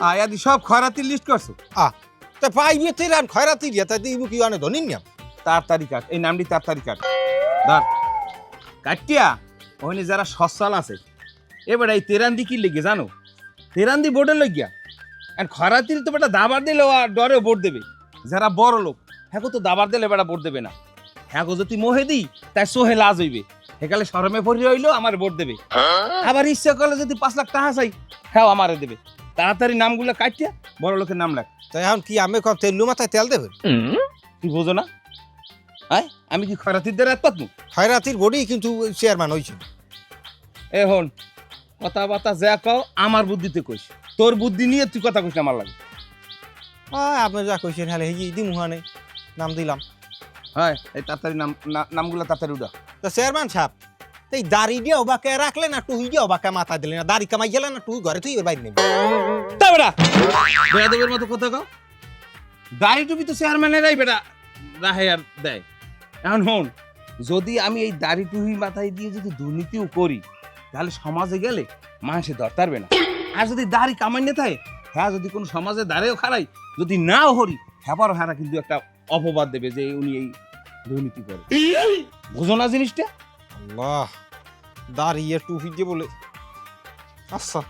আয়াদি সব খয়রাতির লিস্ট করছো। তা পাইবে তেরান খয়রাতি দিয়া তাই দিবু কি অনেক ধনী নিয়াম তাড়াতাড়ি কাট, এই নামটি তাড়াতাড়ি কাট। ধর কাটিয়া ওখানে যারা সচ্ছাল আছে এবার এই তেরান্দি কি লেগে জানো, তেরান্দি বোর্ডে লইয়া আর খরাতির তো বেটা দাবার দিলে আর ডরে ভোট দেবে। যারা বড় লোক হ্যাঁ তো দাবার দিলে বেটা ভোট দেবে না। হ্যাঁ যদি মোহে দিই তাই সোহে লাজ হইবে, সেকালে শরমে পড়ি হইলো আমার ভোট দেবে। আবার ইচ্ছা করলে যদি 5 লাখ টাকা চাই হ্যাঁ আমারে দেবে। তাড়াতাড়ি নামগুলো কাটিয়া বড় লোকের নাম লেখ। তাই এখন কি আমি কম তেলু মাথায় তেল দেবে তুই বোঝো না? হ্যাঁ আমি কি খরাতির দ্বারা এত খয়রাতির বডি কিন্তু চেয়ারম্যান হয়েছে। এ হন কথাবার্তা যা কও আমার বুদ্ধিতে কইস, তোর বুদ্ধি নিয়ে তুই কথা কইস আমার লাগে। আপনি যা কইছেন হলে এই দি মুহানে নাম দিলাম। হ্যাঁ এই তাড়াতাড়ি নামগুলো তাড়াতাড়ি উঠা। তো চেয়ারম্যান সাহেব এই দাড়ি দিয়ে ওবাকে রাখলেন না টুই দিয়ে ওবাকে মাথা দিলেন না, দাড়ি কামাই গেলেন না টুই ঘরে তুই বাইরে নেবে তা বেটা বেয়াদবের মতো কথা কও। দাড়ি টুপি তো চেয়ারম্যানেরাই বেটা রাহে আর দেয়। এখন হন যদি আমি এই দাড়ি টুপি মাথায় দিয়ে যদি দুর্নীতিও করি তাহলে সমাজে গেলে মানুষে ধরতারবে না। আর যদি দাড়ি কামাই না থাকে হ্যাঁ যদি কোনো সমাজে দাঁড়িয়েও খারাই যদি নাও হরি হ্যাঁ হারা কিন্তু একটা অপবাদ দেবে যে উনি এই দুর্নীতি করে। বুঝো না জিনিসটা? আল্লাহ দাঁড়িয়ে টুপি দিয়ে বলে আচ্ছা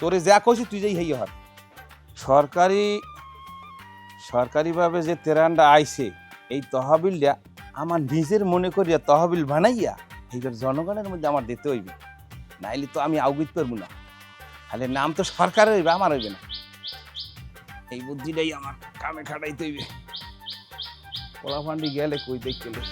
তোরে যা কইছি তুই যাই হইয়া হর। সরকারিভাবে যে তেরানটা আইছে এই তহবিলটা আমার নিজের মনে করিয়া তহবিল বানাইয়া এইবার জনগণের মধ্যে আমার দিতে হইবে, নাইলে তো আমি আউগিত পারবো না। তাহলে নাম তো সরকারের হইবে আমার হইবে না। এই বুদ্ধিটাই আমার কামে খাটাইতে হইবে। পোলাফান্ডি গেলে কই দেখলে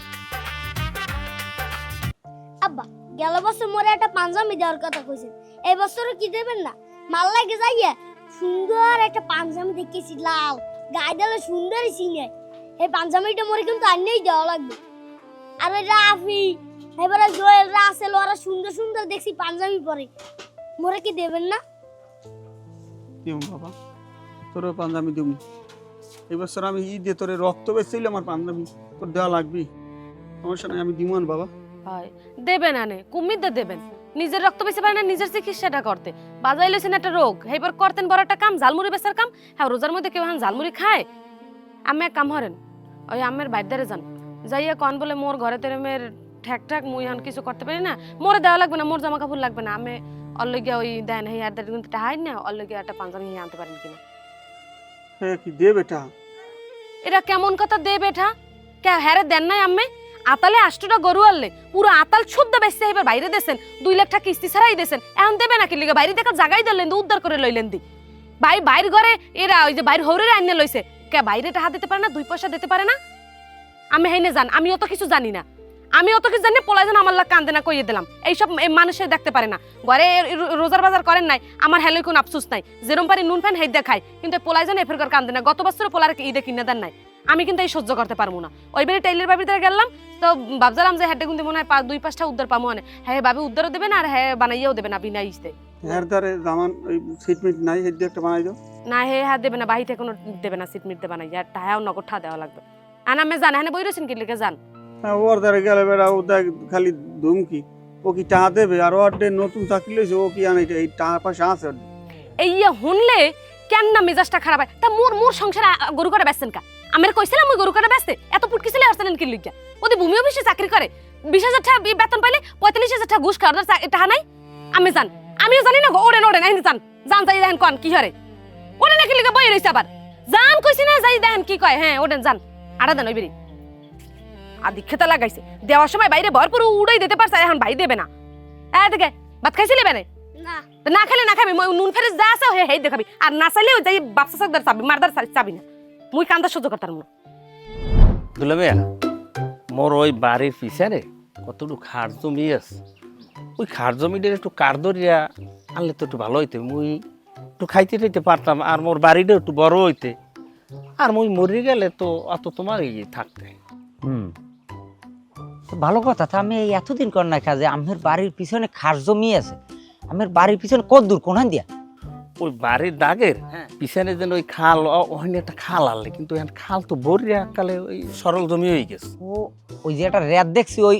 আব্বা গেল বছর মোরে একটা পাঞ্জাবি দেওয়ার কথা কইছেন, এই বছরও কি দেবেন না? মাল লাগে যাইয়া সুন্দর একটা পাঞ্জাবি দেখেছি লাল গায়ে দিলে সুন্দরই সিনে, এই পাঞ্জাবিটা মোরে কিন্তু আনলেই দেওয়া লাগবে। আর ওই রাফি এবারে জয়েল রাসেল ওরা সুন্দর সুন্দর দেখছি পাঞ্জাবি পরে, মোরে কি দেবেন না? দিম বাবা তোর পাঞ্জাবি দিম। এই বছর আমি ঈদে তোরে রক্ত বেচছিল আমার পাঞ্জাবি তোর দেওয়া লাগবি, সমস্যা নাই আমি দিমান বাবা। হয় দেবেন আনে কুমির দেবেন, নিজের রক্ত বেঁচে পারে না নিজের চিকিৎসাটা করতে। বাজাই লইছেন একটা রোগ হেবার করতেন বড় একটা কাম ঝালমুড়ি বেচার কাম। হ্যাঁ রোজার মধ্যে কেউ ঝালমুড়ি খায়? আমি এক কাম হরেন ওই আমের বাইরে যান যাইয়া কন বলে মোর ঘরে তেরে মেয়ের ঠেক ঠাক মুই এখন কিছু করতে পারি না, মোরে দেওয়া লাগবে না, মোর জামা কাপড় লাগবে না, আমি অলগিয়া ওই দেন হে আর কিন্তু টাহাই না অলগিয়া একটা পাঞ্জাবি আনতে পারেন কিনা? হ্যাঁ কি দে বেটা? এটা কেমন কথা দে বেটা? কে হ্যারে দেন নাই আম্মে? আতালে 8টা গরু আনলে পুরো আতাল শুদ্ধ বেচতে এবার বাইরে দেন 2 লাখ টাকা কিস্তি ছাড়াই দেন, এখন দেবে নাকি লিগে বাইরে দেখা জায়গায় দিলেন উদ্ধার করে লইলেন দি বাইর ঘরে এরা ওই যে বাইর হৌরে আইনে লইছে কে বাইরে টাকা দিতে পারে না 2 পয়সা দিতে পারে না? আমি হেনে জান আমি অত কিছু জানি না, আমি অত কিছু জানি পোলা যেন আমার লাগ কান্দে না কইয়ে দিলাম। এইসব মানুষের দেখতে পারে না, ঘরে রোজার বাজার করেন নাই আমার হেলে কোনো আফসোস নাই, যেরম পারি নুন ফ্যান হেদ দেখায় কিন্তু পোলা যেন এফের কান্দে না। গত বছর পোলার ঈদে কিনে দেন নাই, আমি কিন্তু এই সহ্য করতে পারবো না। ওই বেরি টাইলের বাবিতে গেলাম তো ভাবছিলাম যে হেডে কিন্তু মনে হয় 2-5টা উদ্ধার পাবো মানে, হ্যাঁ বাবি উদ্ধারও দেবে না আর হ্যাঁ বানাইয়াও দেবে না বিনা ইস্তে। হ্যাঁ দারে জামান ওই সিটমিট নাই হেড দিয়ে একটা বানাই দাও না হে হাত দেবে না বাহিতে কোনো দেবে না সিট মিট বানাই আর টাহাও নগদ ঠা দেওয়া লাগবে। আনা আমি জান হ্যাঁ বই রয়েছেন কি লিখে যান ওর দারে গেলে বেড়া ও দেখ খালি ধুমকি ও কি টাকা দেবে আর ওর নতুন চাকরি লইছে ও কি আনে এই টাকা পয়সা আছে এই শুনলে কেন না মেজাজটা খারাপ হয়? তা মোর সংসারে গরু করে বেচছেন কা? আমার কইছিলাম ওই গরু করে বেচতে এত পুটকি ছেলে আসছিলেন কি লিখা? ওদের ভূমি অফিসে চাকরি করে 20,000 টাকা বেতন পাইলে 45,000 টাকা ঘুষ খাওয়ার টাকা নাই? আমি জান আমিও জানি না ওড়েন আইনি জান জান যাই দেখেন কন কি হরে ওড়েন নাকি লিখে বই রয়েছে আবার জান কইছি না যাই দেখেন কি কয়। হ্যাঁ ওড়েন জান আড়া দেন ওই বেরি আদি খেতা লাগাইছে দেওয়ার সময় বাইরে ভরপুর উড়াই দিতে পারছে এখন ভাই দেবে না। দেখে ভাত খাইছিলি বেনে না না খেলে না খাবি নুন ফেরে যা আছে হে দেখাবি আর না চাইলেও যাই বাপসা সাকদার চাবি মারদার চাবি না মুই কান্দা সহ্য করতাম না। দুলামিয়া মোর ওই বাড়ির পিছনে কতটুকু খার জমি আছে, ওই খার জমিটার একটু কার ধরিয়া আনলে তো একটু ভালো হইতে, মুই একটু খাইতে টাইতে পারতাম আর মোর বাড়িটাও একটু বড় হইতে আর মুই মরে গেলে তো অত তোমার থাকতে। ভালো কথা। তা আমি এই এতদিন কর না কাজে আমার বাড়ির পিছনে খাস জমি আছে, আমার বাড়ির পিছনে কত দূর কোনখান দিয়া? ওই বাড়ির দাগের পিছনে যেন ওই খাল ওখানে একটা খাল আনলে কিন্তু খাল তো বরিয়া কালে ওই সরল জমি হয়ে গেছে। ও ওই যে একটা রেত দেখছি ওই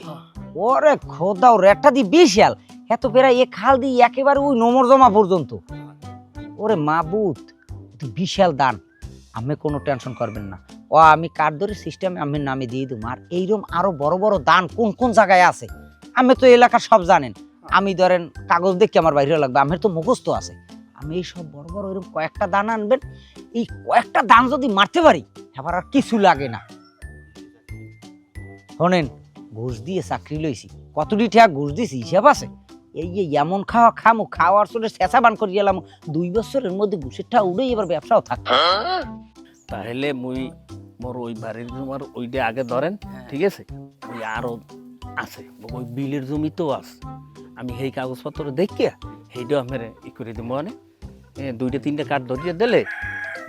ওরে খোদাও রেতটা দি বিশাল এত পেরা এ খাল দিয়ে একেবারে ওই নমর জমা পর্যন্ত ওরে মাবুত তুই বিশাল দান, আমি কোনো টেনশন করবেন না। ও আমি কার্ডের সিস্টেমে আমি নামে দিয়ে দেবো। আর এইরকম আরো বড় বড় দান কোন কোন জায়গায় আছে আমি তো এলাকার সব জানেন। আমি ধরেন কাগজ দেখি আমার বাইরে লাগবে, আমার তো মুখস্থ আছে। আমি এই সব বড় বড় এরকম কয়েকটা দান আনবেন, এই কয়েকটা দান যদি মারতে পারি এবার আর কিছু লাগে না। শোনেন, ঘুষ দিয়ে চাকরি লইছি, কতটি টাকা ঘুষ দিছি হিসাব আছে? এই যে এমন খাওয়া খামো, খাওয়ার চলে চেঁচা বান করে গেলাম, 2 বছরের মধ্যে ঘুষের টাকা উঠেই এবার ব্যবসাও থাকবে। তাহলে মুই মোর ওই বাড়ির জমার ওইটা আগে ধরেন, ঠিক আছে? ওই আরো আছে ওই বিলের জমি তো আছে, আমি সেই কাগজপত্র দেখিয়া সেইটাও আমার ই করে দিব। মানে 2-3টা কার্ড ধরিয়ে দিলে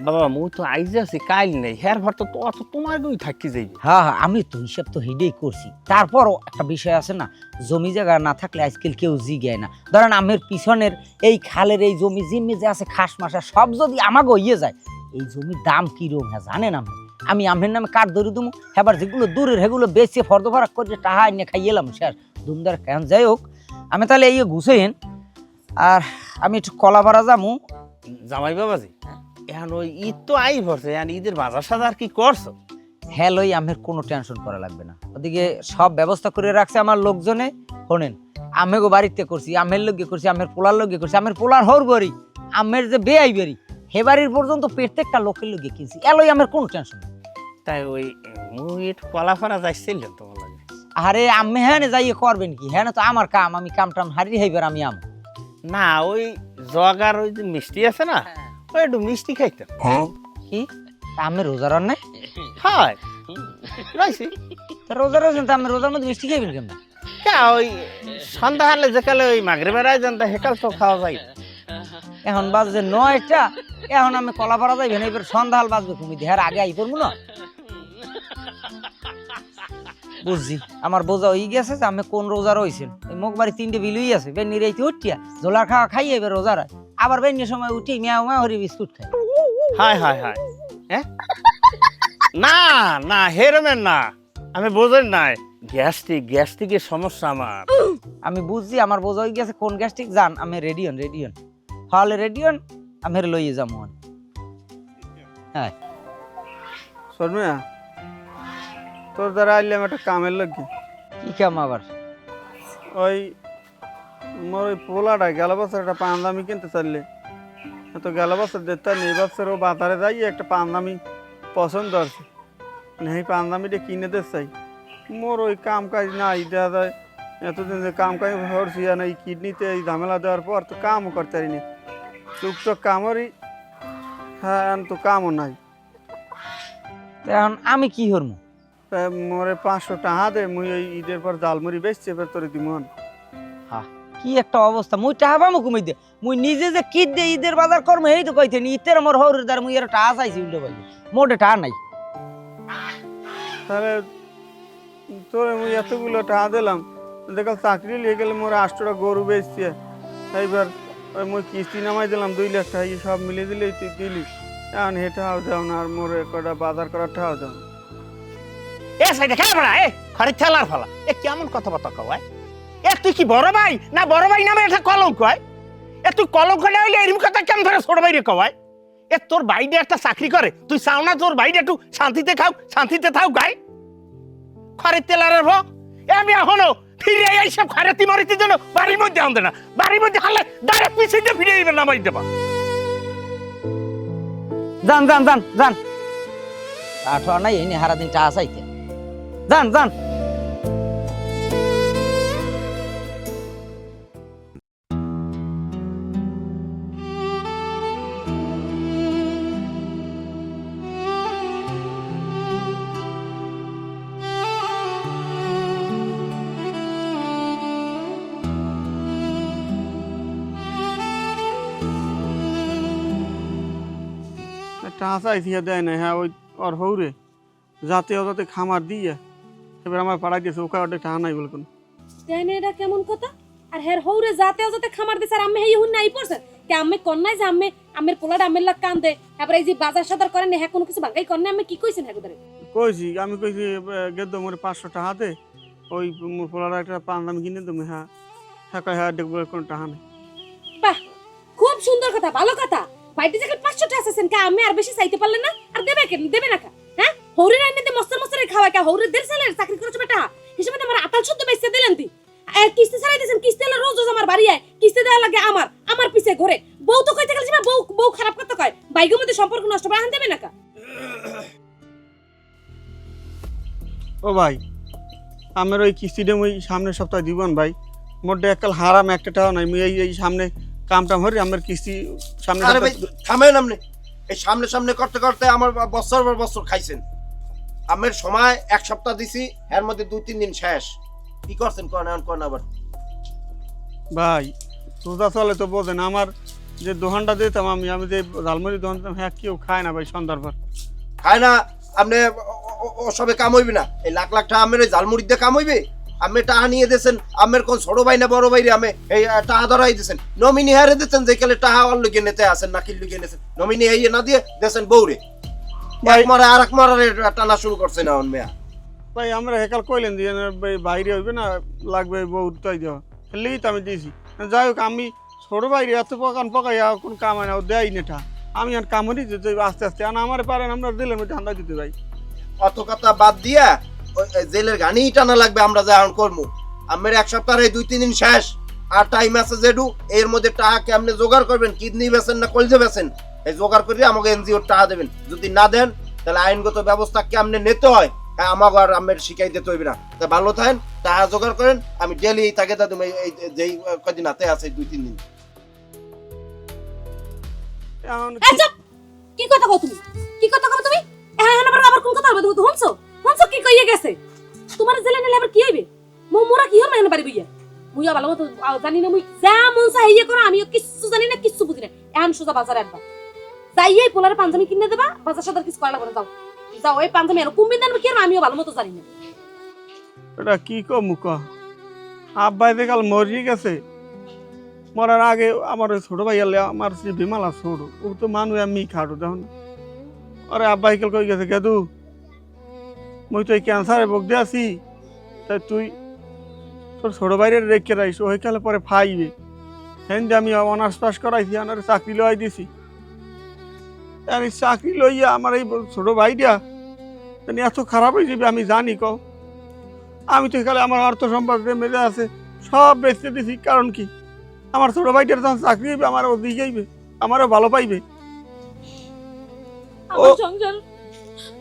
বাবা মুই তো আইজে আছি, কাইল নেই, হের ভর তো অত তোমার গই থাকি যাইবে। হ্যাঁ হ্যাঁ, আমি তো হিসাব তো হেডেই করছি। তারপরও একটা বিষয় আছে না, জমি জায়গা না থাকলে আজকাল কেউ জিগায় না। ধরেন আমের পিছনের এই খালের এই জমি জিম্মি যে আছে খাস মাসা সব যদি আমাকে ইয়ে যায়, এই জমির দাম কিরকম হ্যাঁ জানেন? আমি আমের নামে কাঠ ধরে দেবো, এবার যেগুলো দূরের সেগুলো বেচে ফর্দ ফারাক করে টাহা এনে খাইয়েলাম শেষ ধুমদার কেন। যাই হোক, আমি তাহলে এই ঘুষেন, আর আমি একটু কলা পাড়া যাবো। জামাই বাবাজি এখন ওই ঈদ তো আই ভরছে, এখন ঈদের বাজার সাজার কি করছো? হ্যাঁ লই, আমের কোনো টেনশন করা লাগবে না, ওদিকে সব ব্যবস্থা করে রাখছে আমার লোকজনে। শোনেন, আমেগো বাড়িতে করছি, আমের লগে করছি, আমের পোলার লগে করছি, আমের পোলার হর বাড়ি, আমের যে বেআই বাড়ি হে বাড়ির পর্যন্ত প্রত্যেকটা লোকের লগে কিনছি, এলোই আমার কোনো টেনশন নেই। তাই ওই মুই একটু কলাফাড়া যাইছিলেন তোমার লাগে। আরে আমি হ্যাঁ যাইয়ে করবেন কি? হ্যাঁ তো আমার কাম, আমি কাম টাম হারিয়ে হাইবার আমি আম না ওই জগার ওই যে মিষ্টি আছে না, ওই একটু মিষ্টি খাইতাম। কি আমি রোজার নাই? হয় রাইছি রোজার আছেন তো আমি রোজার মধ্যে মিষ্টি খাইবেন কেমন? ওই সন্ধ্যা হলে যেকালে ওই মাগরিবের আয়োজন তা হেকাল তো খাওয়া যায়। এখন বাজছে 9টা, এখন আমি কলা পাড়া যাইবেন, এবার সন্ধ্যাল বাজবে তুমি দেহার আগে আই পড়বো না। বুঝছি, আমার বোঝা হয়ে গেছে যে আমি কোন রোজা রয়েছেন। মুখ বাড়ি 3টে বিলুই আছে, বেনি রাইতে উঠিয়া জোলার খাওয়া খাইয়ে এবার রোজা রায়, আবার বেনির সময় উঠি মিয়াও মা হরি বিস্কুট খাই। হায় হায় হায়, হ্যাঁ না না হেরমেন না, আমি বোঝেন নাই, গ্যাস্ট্রিকের সমস্যা আমার। আমি বুঝছি আমার বোঝা হয়ে গেছে কোন গ্যাস্ট্রিক। জান আমি রেডিয়ন হলে রেডিয়ন আমি লইয়ে যাবো। হ্যাঁ শর্মিয়া, তোর দ্বারা আইলাম একটা কামের লাগে। কি কাম আবার? ওই মোর ওই পোলাটা গেল বছর একটা পাঞ্জামি কিনতে চাইলে, তো গেল বছর দেখতে এই বছর ও বাজারে যাই একটা পাঞ্জামি পছন্দ আছে, এই পাঞ্জামিটা কিনে দিতে চাই। মোর ওই কাম কাজ নাই, দেখা যায় এতদিন যে কাম কাজ করছি আর এই কিডনিতে এই ঝামেলা দেওয়ার পর তো কামও করতে পারিনি, টুকটাক কামড়ই, হ্যাঁ তো কামও নাই। এখন আমি কি হরমু? মোরে 500 টাকা দে, মুই ওই ঈদের পর জালমুড়ি বেচছে এবার তোরে দিমন। কি একটা অবস্থা, মুই টাহা পামু কমাই দে, মুই নিজে যে কিট দে ঈদের বাজার করবো এই তো কইতেন ঈদের আমার হৌরের দ্বার মুই এর টাহা চাইছি উল্টো পাইলে, মোটে টাহা নাই। তাহলে তোরে মুই এতগুলো টাকা দিলাম, দেখাল চাকরি লিয়ে গেলে মোরে 8টা গরু বেচছে, এইবার ওই মুই কিস্তি নামাই দিলাম 2 লাখ টাকা, সব মিলিয়ে দিলেই তুই দিলি, এখন হেটাও দাও না আর মোরে কটা বাজার করার টাকাও দাও। এ সাইডে খেলা পড়া, এ ঘরে খেলার ফলা, এ কেমন কথাবার্তা কয়? এ তুই কি বড় ভাই না বড় ভাই নামে এটা কলঙ্ক হয়? এ তুই কলঙ্ক না হইলে এরকম কথা কেমন ধরে ছোট ভাই রে কয়? এ তোর বাইরে একটা চাকরি করে, তুই চাও না তোর বাইরে একটু শান্তিতে খাও, শান্তিতে থাও গাই খরের তেলারের ভো। এ আমি এখনো ফিরে এইসব খরেতি মরিতির জন্য বাড়ির মধ্যে আনতে না, বাড়ির মধ্যে হারলে ডাইরেক্ট পিছিয়ে ফিরে যাবেন নামাই দেবা। যান যান যান যান, আঠা নাই এনে হারা দিন টাহা চাইতে, যান যান। টাকা চাইছি দেয় না, হ্যাঁ ওই ওর হৌরে যাতে যাতে খামার দিয়ে এবার আমার পাড়ায় দিয়েছে, ওকে ওটা টাকা নাই বলে কোনো। তাই না, এটা কেমন কথা? আর হের হৌরে যাতে যাতে খামার দিছে আর আমি হেই হুন নাই পড়ছেন কে? আমি কন্যাই যে আমি আমের পোলাটা আমের লাগ কান্দে, তারপরে এই যে বাজার সদার করেন হ্যাঁ কোনো কিছু ভাগাই কন্যা আমি কি কইছেন হ্যাঁ ধরে কইছি আমি কইছি গেদ্দ মোরে 500 টাকা দে, ওই মোর পোলার একটা পাঞ্জাবি কিনে তুমি, হ্যাঁ হ্যাঁ হ্যাঁ দেখবো কোনো টাকা নেই। বাহ, খুব সুন্দর কথা, ভালো কথা। বাইতে যাকে 500 টাকা আছেন কা আমি আর বেশি চাইতে পারলেন না আর দেবে কেন দেবে না কা হ্যাঁ হৌরে রাইনে দে মস্তর মস্তরে খাওয়া কা হৌরে দের ছেলের চাকরি করেছ বেটা হিসেবে আমার আতাল শুদ্ধ বেচতে দিলেন তুই আর কিস্তি ছাড়াই দিয়েছেন কিস্তি হলে রোজ রোজ আমার বাড়ি আয় কিস্তি দেওয়া লাগে আমার পিছে ঘরে বউ তো কইতে গেলে বউ খারাপ কথা কয় বাইকের মধ্যে সম্পর্ক নষ্ট করে আন দেবে না কা ও ভাই আমার ওই কিস্তিটা মুই সামনের সপ্তাহে দিবন ভাই মোটে একাল হারাম একটা টাকা নাই মুই এই সামনে কামটা ভরি আমার কিস্তি সামনে আরে ভাই থামেন আপনি এই সামনে সামনে করতে করতে আমার বছর পর বছর খাইছেন আমের সময় এক সপ্তাহ দিছি এর মধ্যে 2-3 দিন শেষ কি করছেন কোন আবার ভাই সোজা চলে তো বোঝেন আমার যে দোকানটা দিতাম আমি যে ঝালমুড়ি দোকান দিতাম হ্যাঁ কেউ খায় না ভাই সন্ধ্যার পর খায় না আপনি ও সবে কাম হইবে না এই লাখ লাখ টাকা আমের ওই ঝালমুড়ি দিয়ে কাম হইবে আমি টাকা নিয়ে দিয়েছেন আমের কোন ছোট ভাই না বড় ভাই রে আমি এই টাকা ধরাই দিয়েছেন নমিনি হারে দিতেন যে কালে টাকা অল লুকিয়ে নিতে আসেন না কি লুকিয়ে নিতেন নমিনি হাইয়ে না দিয়ে দিয়েছেন বউরে এক মারা আর এক মারারে টানা শুরু করছে না মেয়া ভাই আমরা হেকাল কইলেন দিয়ে বাইরে হইবে না লাগবে বউ তাই দেওয়া খেলেই তো আমি দিয়েছি যাই হোক আমি ছোট বাইরে এত পকাই কোন কাম হয় না ও দেয় নেটা আমি আর কামড়ি দিতে আস্তে আস্তে আর আমার পারেন আমরা দিলেন ওই ঠান্ডা দিতে ভাই অত কথা বাদ দিয়া ওই জেলের গানি টানা লাগবে আমরা যা এখন করবো আমের এক সপ্তাহে 2-3 দিন শেষ আর টাইম আছে যেটু এর মধ্যে টাকা কেমনে জোগাড় করবেন কিডনি বেচেন না কলজে বেচেন এই জোগাড় করে আমাকে এনজিওর টাকা দেবেন যদি না দেন তাহলে আইনগত ব্যবস্থা কেমনে নিতে হয় আমাকে আর আমের শিখাই দিতে হইবে না তা ভালো থাকেন টাকা জোগাড় করেন আমি ডেলি তাকে দাদু এই যেই কদিন হাতে আছে 2-3 দিন এখন কি কথা কও তুমি কি কথা কও তুমি হ্যাঁ আবার কোন কথা বলবে তুমি হনছো কি কইয়ে গেছে তোমার জেলে নিলে আবার কি হইবে মোরা কি হর না পারি বইয়া মুইয়া ভালো মতো জানি না মুই যা মন চাই ইয়ে করো আমিও কিচ্ছু জানি না কিচ্ছু বুঝি না এখন সোজা বাজারে আনবা যাইয়ে পোলারে পাঞ্জাবি কিনে দেবা বাজার সাদার কিছু করা লাগবে যাও ওই পাঞ্জাবি আর কুম্বিন দাম কি আমিও ভালো মতো জানি না এটা কি মুখ আব্বাই দেখাল মরিয়ে গেছে মরার আগে আমার ওই ছোট ভাই আলে আমার সে বিমালা ছোট ও তো মানুষ আমি খাটু দেখো না আরে আব্বাই কাল কই গেছে কেদু মুই তো এই ক্যান্সারে ভোগ দিয়ে আছি তাই তুই তোর ছোট বাইরে রেখে রাইস ওই কালে পরে ফাইবে হেন যে আমি অনার্স পাস করাইছি আমার চাকরি লই দিছি আর এই চাকরি লইয়া আমার এই ছোট ভাইটা এত খারাপ হয়ে যাবে আমি জানি কও আমি তো এখানে আমার অর্থ সম্পদ মেরে আছে সব বেচতে দিছি কারণ কি আমার ছোট ভাইটার যখন চাকরি হইবে আমার ও দিয়ে যাইবে আমারও ভালো পাইবে আমার সংসার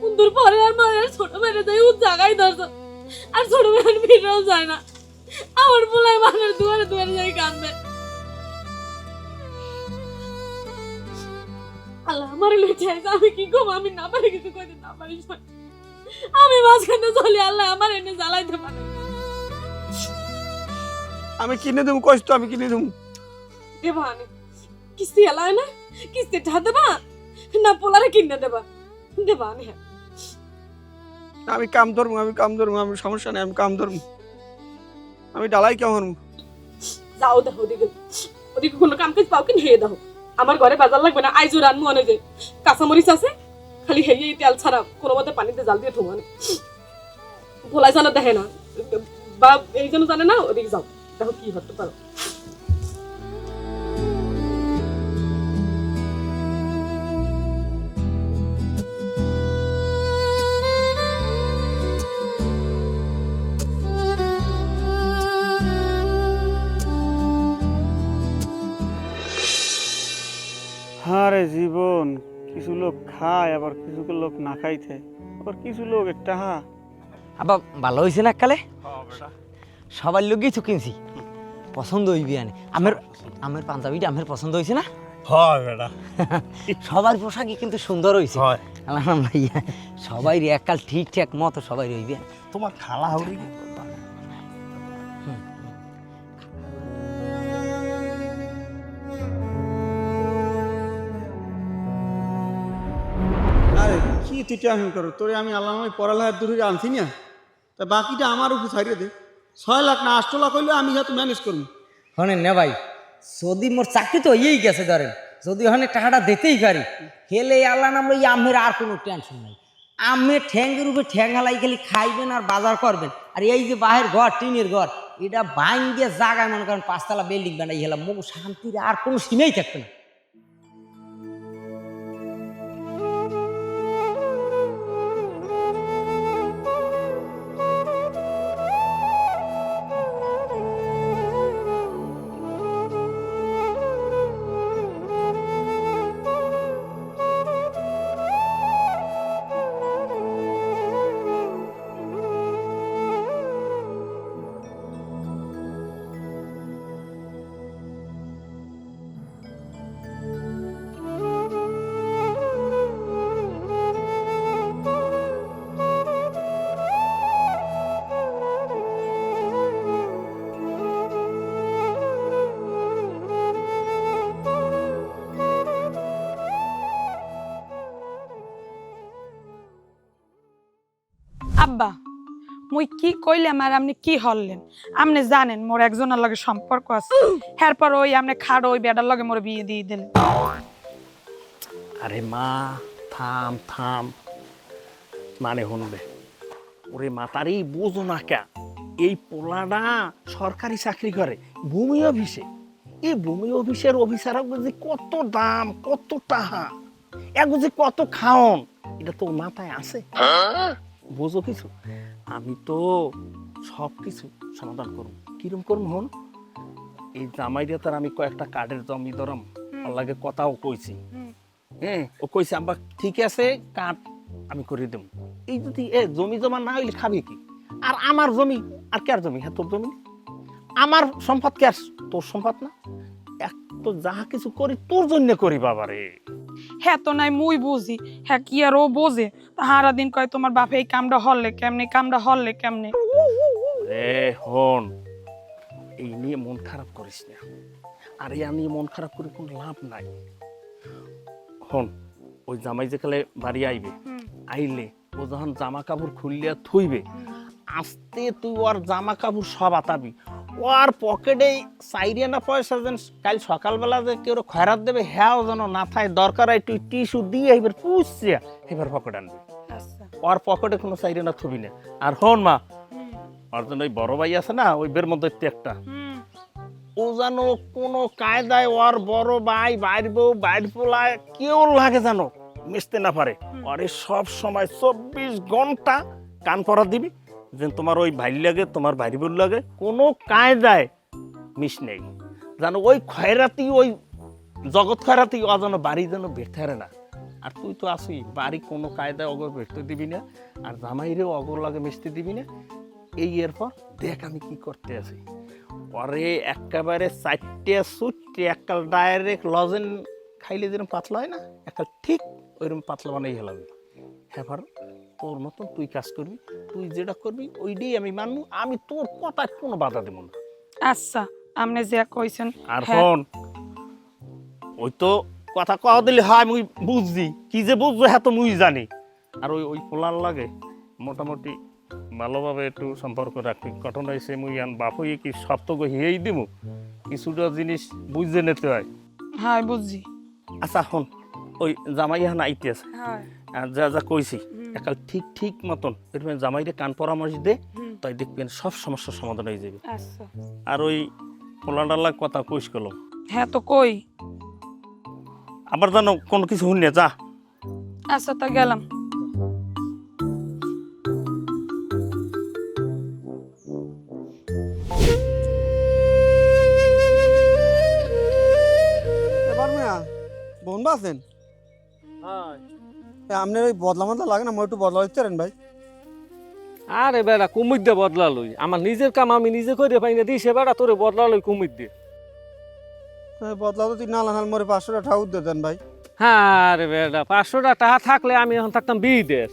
সুন্দর পরে আর মায়ের ছোট মেয়ে যাই ও জায়গায় ধরছ আর ছোট মেয়ে ফিরেও যায় না আমার বলাই মানের দুয়ারে দুয়ারে যাই কান্দে আল্লাহ আমার লইছে আমি কি কম আমি না পারি কিছু কইতে না পারি আমি মাঝখানে চলে আল্লাহ আমার এনে জ্বালাইতে পারে আমি কিনে দেবো কষ্ট আমি কিনে দেবো দেবানে কিস্তি এলায় না কিস্তি ঠা দেবা না পোলারে কিনে দেবা দেবানে আমি কাম ধরবো আমি সমস্যা নেই আমি কাম ধরবো আমি ডালাই কেমন যাও দেখো ওদিকে কোনো কাম কাজ পাও কি নিয়ে দাও আমার ঘরে বাজার লাগবে না আইজো রান্নু আনে যে কাঁচামরিচ আছে খালি হেয়ে তেল ছাড়া কোনো মতে পানিতে জাল দিয়ে থমানে ভোলাই জানা দেখে না বা এই জন্য জানে না ওদিকে যাও দেখো কি হতে পারো আরে জীবন কিছু লোক খায় আবার কিছু লোক না খাইতে আবার কিছু লোক একটা আবার ভালো হয়েছে না কালে সবার লোকই তো কিনছি পছন্দ হইবি আনে আমের পাঞ্জাবিটা আমের পছন্দ হয়েছে না হয় বেটা সবার পোশাকই কিন্তু সুন্দর হয়েছে হয় ভাইয়া সবাই এককাল ঠিকঠাক মতো সবাই রইবে তোমার খালা হবি আরে কি তুই টেনশন করো তোরে আমি আল্লাহ পড়ালেখার দূরে আনছি না তা বাকিটা আমার উপর ছাড়িয়ে দে 6 লাখ না 8 লাখ হইলে আমি হয়তো ম্যানেজ করবো শোনেন না ভাই যদি মোর চাকরি তো হয়েই গেছে ধরেন যদি ওখানে টাকাটা দিতেই পারি খেলে আল্লাহ নাম লই আমের আর কোনো টেনশন নাই আমে ঠ্যাঙ্গের উপরে ঠ্যাং হালাই খালি খাইবেন আর বাজার করবেন আর এই যে বাহের ঘর টিনের ঘর এটা ভাঙ্গে জায়গায় মনে করেন 5 তলা বিল্ডিং বানাই গেলাম মুখ শান্তির আর কোনো সীমাই থাকবে না আব্বা মুই কি কইলাম আর আপনি কি হললেন? আপনি জানেন মোর একজনের লগে সম্পর্ক আছে, এরপর ওই আপনি খাড়ো ওই বেটার লগে মোর বিয়ে দিয়ে দিলেন। আরে মা থাম থাম, মানে শুনবে ওরে মাতারি বোঝো না কে, এই পোলাটা সরকারি চাকরি করে ভূমি অফিসে। এই ভূমি অফিসের অফিসার যে কত দাম, কত টাকা, এক যে কত খাওন, এটা তোর মাথায় আছে? বোঝো কিছু? আমি তো সব কিছু সমাধান করব। কিরম করব হন? এই জামাইটা তার আমি কয়েকটা কার্ডের জমি ধরম, ওর লাগে কথাও কইছি। হ্যাঁ, ও কইছে আব্বা ঠিক আছে কার্ড আমি করে দেব। এই যদি জমি জমা না হইলে খাবে কি? আর আমার জমি আর কার জমি? হ্যাঁ তোর জমি, আমার সম্পদ কে? তোর সম্পদ না? এক তো যাহা কিছু করি তোর জন্য করি বাবারে। হ্যাঁ তো নাই মুই বুঝি, হ্যাঁ কি আর ও বোঝে? হারা দিন কয় তোমার বাপে এই কামটা হললে কেমনে, কামটা হললে কেমনে। হন, এই নিয়ে মন খারাপ করিস না, আর এই নিয়ে মন খারাপ করে কোনো লাভ নাই। হন, ওই জামাই যেকালে বাড়ি আইবে, আইলে ও যখন জামা কাপড় খুললিয়া থইবে, আস্তে তুই ওর জামা কাপড় সব আতাবি। ওর পকেটে চাইরিয়া না পয়সা যেন কাল সকালবেলা যে কেউ খয়রাত দেবে, হ্যাঁ যেন না থাকে, দরকার হয় তুই টিস্যু দিয়ে এবার পুষছিয়া এবার পকেট আনবি। ওর পকেটে কোনো চাইরিয়া না থবি না। আর হন মা, ওর জন্য ওই বড় ভাই আছে না, ওই বের মধ্যে একটা, ও জানো কোনো কায়দায় ওর বড় ভাই বাইর বউ বাইর পোলায় কেউ লাগে জানো মিশতে না পারে। আরে সব সময় 24 ঘন্টা কান পরা দিবি যে তোমার ওই ভাই লাগে, তোমার ভাই বোন লাগে, কোনো কায়দায় মিশ নেই জানো। ওই খয়রাতি, ওই জগৎ খয়রাতি ও যেন বাড়ি যেন বেঠারে না। আর তুই তো আসি বাড়ি কোনো কায়দায় অগর বেরতে দিবি না, আর জামাইরেও অগর লাগে মিশতে দিবি না। এই এরপর দেখ আমি কি করতে আছি। পরে একেবারে 4টে সুটে একাল ডাইরেক্ট লজেন খাইলে যেরকম পাতলা হয় না, একাল ঠিক ওইরকম পাতলা বানাই হেলাম। এবার তোর মতন তুই কাজ করবি, তুই যেটা করবি ওইটাই আমি মানবো, আমি তোর কথায় কোনো বাধা দেবো না। আচ্ছা আপনি যে কইছেন। আর শোন, ওই তো কথা কওয়া দিলে হয়, মুই বুঝছি কি যে বুঝবো হ্যাঁ তো মুই জানি। আর ওই ওই পোলার লাগে মোটামুটি ভালোভাবে একটু সম্পর্ক রাখবি। ঘটনা এসে মুই বাপ হয়ে কি সব তো হিয়েই দিব, কিছুটা জিনিস বুঝতে নিতে হয়। হ্যাঁ বুঝছি। আচ্ছা হন, ওই জামাই এখন আইতে আছে, হ্যাঁ আর যা যা কইছি একাল ঠিক ঠিক মতন এরকম জামাইরে কান পরামর্শ দে, তাই দেখবেন সব সমস্যার সমাধান হয়ে যাবে। আচ্ছা। আর ওই পোলাডার কথা কইস করলাম, হ্যাঁ তো কই আবার জানো কোনো কিছু শুন যা। আচ্ছা তা গেলাম। বোন আছেন? আপনার ওই বদলা মদলা লাগে না, মই একটু বদলা দিতে পারেন ভাই? আরে বেড়া কুমির দিয়ে বদলা লই, আমার নিজের কাম আমি নিজে করে পাই না, দিছে বেড়া তোরে বদলা লই কুমির দিয়ে। বদলা তো তুই নালা নাল মরে 500 টাকা ঠাউর দিয়ে দেন ভাই। হ্যাঁ রে বেড়া 500 টাকা থাকলে আমি এখন থাকতাম বিদেশ,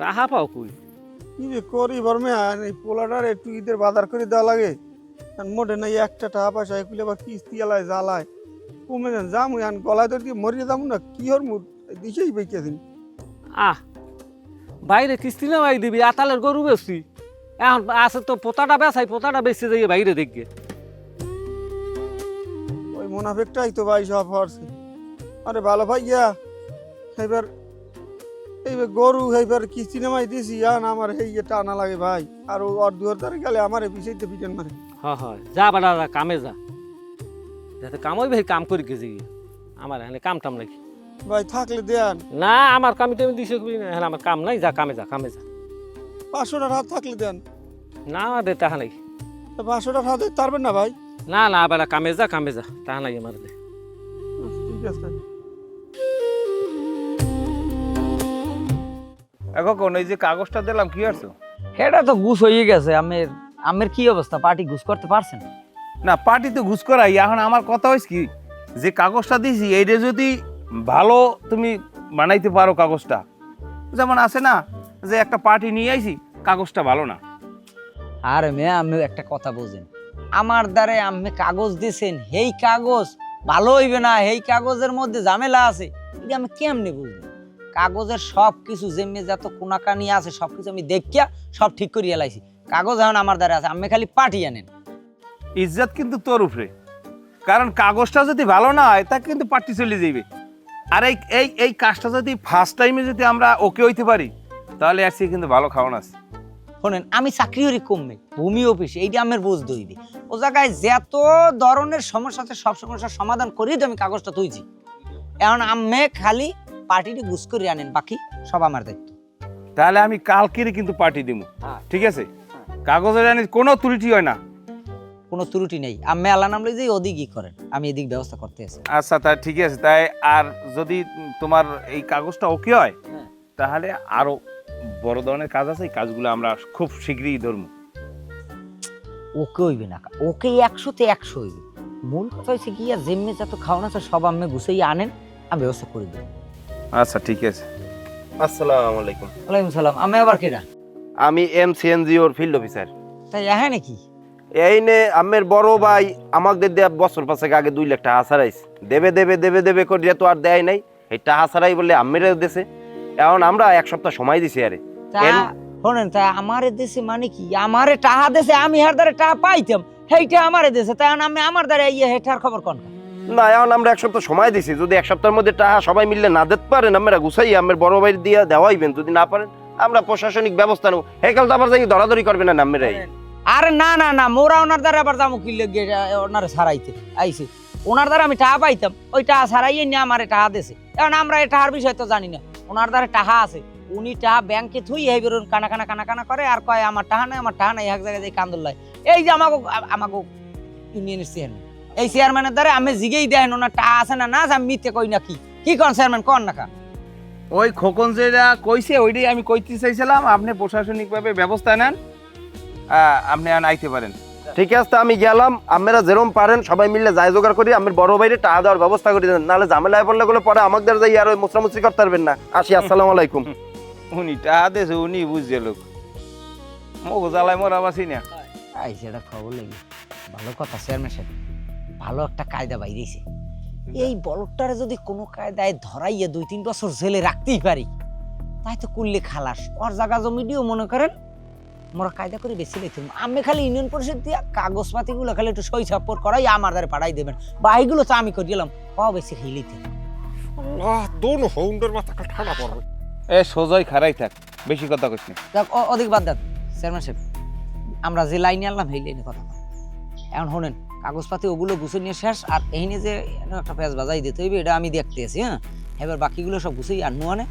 টাকা পাও কই? কি যে করি বর্মে, এই পোলাটার একটু ঈদের বাজার করে দেওয়া লাগে, মোটে নাই একটা টাকা পয়সা এগুলো আবার কিস্তি এলায় জ্বালায় কমে যান, যামু এখন গলায় ধরে দিয়ে মরিয়ে যাবো না, কি হর মুড দিছেই বেঁচেছেন। আহ বাইরে কিস্তি না ভাই দিবি, আতালের গরু বেশি এখন আছে তো, পোতাটা বেচাই, পোতাটা বেশি যাই বাইরে দেখবে। ওই মুনাফেকটাই তো ভাই সব হরছে। আরে ভালো ভাই ইয়া, এইবার এইবার গরু এইবার কিস্তি নামাই দিছি, আন আমার এই টানা লাগে ভাই, আর ওর 2 তারিখ গেলে আমার পিছাইতে পিছন মারে। হ্যাঁ হয় যা বাড়া যা কামে যা, যাতে কাম হইবে কাম করি গেছি, আমার এখানে কাম টাম নাকি ভাই থাকলে দেন না, আমার কামি টামি দিছে না, হ্যাঁ আমার কাম নাই, যা কামে যা, কামে যা। 500 টাকা হাত থাকলে দেন না দে তাহা নাই, 500 টাকা হাতে পারবেন না ভাই? না না বেড়া কামে যা, কামে যা, তাহা নাই আমার দে। ঠিক আছে। এখন এই যে কাগজটা দিলাম কি আছো? এটা তো ঘুষ হয়ে গেছে। আমের কি অবস্থা, পার্টি ঘুষ করতে পারছেন? না পার্টি তো ঘুষ করাই, এখন আমার কথা হয়েছে কি, যে কাগজটা দিছি এইটা যদি ভালো তুমি বানাইতে পারো কাগজটা, যেমন আছে না যে একটা পার্টি নিয়ে আইছি কাগজটা ভালো না। আরে মেয়ে আমি একটা কথা বুঝেন, আমার দ্বারে আমি কাগজ দিছেন, এই কাগজ ভালো হইবে না, এই কাগজের মধ্যে ঝামেলা আছে, এটা আমি কেমনে বুঝবো? কাগজের সব কিছু যেমনি যত কোনাকানি আছে সব কিছু আমি দেখিয়া সব ঠিক করিয়া লাইছি। কাগজ এখন আমার দ্বারা আছে, আমি খালি পাঠিয়ে আনেন। ইজ্জত কিন্তু তোর উপরে, কারণ কাগজটা যদি ভালো না হয় তা কিন্তু পার্টি চলে যাবে। আর এই এই এই কাজটা যদি ফার্স্ট টাইমে যদি আমরা ওকে হইতে পারি তাহলে আর সে কিন্তু ভালো খাওয়ান আছে। শোনেন, আমি চাকরি করি কমবে ভূমি অফিসে, এইটা আমার বুঝ দইবে। ও জায়গায় যত ধরনের সমস্যা আছে সব সমস্যার সমাধান করেই তো আমি কাগজটা তুইছি। এখন আমি খালি পার্টিটি গুছ করে আনেন, বাকি সব আমার দায়িত্ব। তাহলে আমি কালকেরই কিন্তু পার্টি দিব, ঠিক আছে? কাগজে জানি কোনো ত্রুটি হয় না। কোনো ত্রুটি নেই, আমি আল্লাহ নাম লই যে ওদিকই করেন, আমি এদিক ব্যবস্থা করতে আছি। আচ্ছা তাই ঠিক আছে। তাই আর যদি তোমার এই কাগজটা ওকে হয় তাহলে আরো বড় ধরনের কাজ আছে, এই কাজগুলো আমরা খুব শীঘ্রই ধরবো। ওকে হইবে না, ওকে 100-তে 100 হইবে। মূল কথা হচ্ছে কি, আর যেমনি যত খাওয়ানো আছে সব আমি গুছাই আনেন, আমি ব্যবস্থা করে দেব। আচ্ছা ঠিক আছে। আসসালামু আলাইকুম। ওয়ালাইকুম সালাম। আমি আবার কেডা? আমি MCNGOর ফিল্ড অফিসার। তাই হ্যাঁ নাকি? এই নে আমের বড় ভাই আমাদের দেয়া বছর পাঁচেক আগে 2 লাখ টাকা হাসারাইছে। দেবে দেবে দেবে দেবে করিয়া তো আর দেয় নাই। এই টাকা হাসারাই বলে আমেরও দেশে। এখন আমরা 1 সপ্তাহ সময় দিছি আরে। তা শোনেন, তাই আমারে দেশে মানে কি, আমারে টাহা দেশে আমি হার দ্বারা টাহা পাইতাম, সেইটা আমারে দেশে, তাই আমি আমার দ্বারা ইয়ে হেটার খবর কোন? না এখন আমরা 1 সপ্তাহ সময় দিছি, যদি 1 সপ্তাহের মধ্যে টাকা সবাই মিললে না দিতে পারেন আমরা গুছাই আমের বড় ভাই দিয়া দেওয়াইবেন, যদি না পারেন আমরা প্রশাসনিক ব্যবস্থা নেব। হেকাল তো আবার যাই ধরাধরি করবে না আমেরাই। আরে না না না, মোরা ওনার দ্বারা আবার দামু কিনলে গিয়ে ওনারে সারাইতে আইছে। ওনার দ্বারা আমি টাহা পাইতাম, ওই টাহা সারাইয়ে নিয়ে আমারে টাহা দেশে। এখন আমরা এই টাহার বিষয় তো জানি না, ওনার দ্বারা টাহা আছে, উনি টাহা ব্যাংকে থুই এই বেরোন কানা কানা কানা কানা করে আর কয় আমার টাহা নাই, আমার টাহা নাই, এক জায়গায় কান্দল লাই। এই যে আমাকে ইউনিয়নের চেয়ারম্যান, এই চেয়ারম্যানের দ্বারা আমি জিগেই দেন ওনার টাহা আছে না না, আমি মিথ্যে কই না। কি কন চেয়ারম্যান, কন না কা? ওই খোকন যেটা কইছে ওইটাই আমি কইতে চাইছিলাম। আপনি প্রশাসনিকভাবে ব্যবস্থা নেন, আপনি আইতে পারেন। ঠিক আছে আমি গেলাম, আপনারা যেরকম পারেন সবাই মিলে যাই জোগাড় করি আমের বড় ভাইরে টাকা দেওয়ার ব্যবস্থা করে দেন, নাহলে ঝামেলায় পড়লে গুলো পরে আমাদের যাই আর ওই মুসরামুসরি করতে পারবেন না। আসি, আসসালামু আলাইকুম। উনি টাকা দেছে, উনি বুঝছে লোক মগো জ্বালায় মরা বাসি না। আইছে এটা খবর লাগি, ভালো কথা চেয়ারম্যান সাহেব, ভালো একটা কায়দা বাইরেছে। এই বলটারে যদি কোনো কায়দায় ধরাইয়ে 2-3 বছর জেলে রাখতেই পারি, তাই তো করলে খালাস। ওর জায়গা জমিটিও মনে করেন মোরা কায়দা করে বেশি লাইতাম। আমি খালি ইউনিয়ন পরিষদ দিয়া কাগজপাতিগুলো খালি একটু সই ছাপ্পর করাই আমার দ্বারা পাঠাই দেবেন, বা এইগুলো তো আমি করে দিলাম, পাও বেশি খেলিতে। দোনো হৌন্ডের মাথা ঠান্ডা পড়বে। এ সোজাই খারাই থাক, বেশি কথা কইস না। দেখ অধিক বাদ দেন চেয়ারম্যান সাহেব, আমরা যে লাইনে আনলাম সেই লাইনে কথা। এখন শোনেন, কাগজপাতি ওগুলো গুছিয়ে নিয়ে শেষ, আর এইনে যে একটা পেঁয়াজ বাজাই দিতে হইবে এটা আমি দেখতে আছি। হ্যাঁ, এবার বাকিগুলো সব গুছিয়ে আনবো। মানে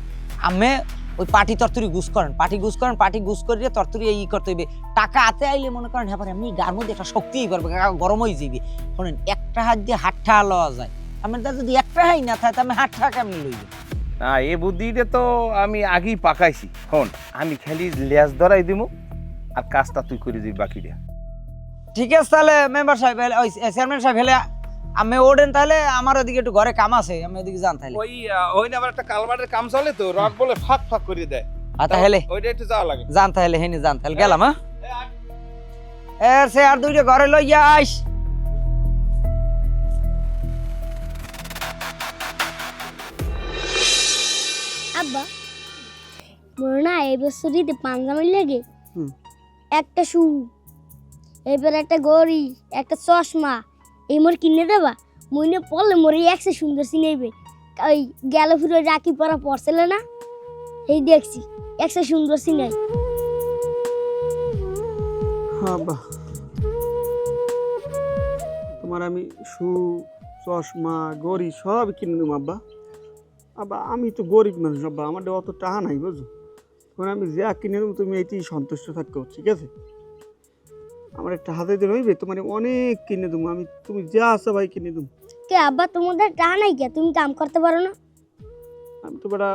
আমি ওই পার্টি তরতুরি গুছ করেন, পার্টি গুছ করিয়ে তরতুরি ই করতে হইবে। টাকা হাতে আইলে মনে করেন হ্যাঁ এমনি গার মধ্যে একটা শক্তিই পারবে, গরম হয়ে যাবে। শোনেন, একটা হাত দিয়ে হাতটা লওয়া যায়, আমার দ্বারা যদি একটা হাই না থাকে আমি হাতটা কেমনি লইবে? না, এই বুদ্ধিটা তো আমি আগেই পাকাইছি। হন, আমি খালি লেজ ধরাই দিব আর কাজটা তুই করে দিবি বাকিটা। ঠিক আছে তাহলে মেম্বার সাহেব, ওই চেয়ারম্যান সাহেব হেলে আমি ওঠেন, তাহলে আমার ওদিকে একটু ঘরে কাম আছে, আমি ওদিকে যান। তাহলে ওই না আবার একটা কালবারের কাম চলে তো, রড বলে ফাঁক ফাঁক করে দেয়। তাহলে ওইটা একটু যাওয়া লাগে। যান তাহলে, হেনি যান তাহলে, গেলাম। হ্যাঁ, সে আর 2টা ঘরে লইয়া আইস। আব্বা মোর না এই বছরই পাঞ্জাবি লাগে, একটা শু, এবার একটা গড়ি, একটা চশমা, এই মোর কিনে দেবা। মইনে পড়লে মোর একসে সুন্দর চিনাইবে। ওই গেল ফিরে রাখি পরা পড়ছিল না, এই দেখছি একসে সুন্দর চিনাই। আব্বা তোমার আমি শু, চশমা, গড়ি সব কিনে দেবো আব্বা। আব্বা আমি তো গরিব মানুষ আব্বা, আমার অত টাকা নাই বুঝো। তখন আমি যা কিনে দেবো তুমি এইটি সন্তুষ্ট থাকো, ঠিক আছে? আমার একটা হাতে দিলে হইবে, তোমার অনেক কিনে দেবো আমি, তুমি যা আসো ভাই কিনে দেবো। কে আব্বা তোমাদের টাকা নাই কে? তুমি কাম করতে পারো না? আমি তো বেটা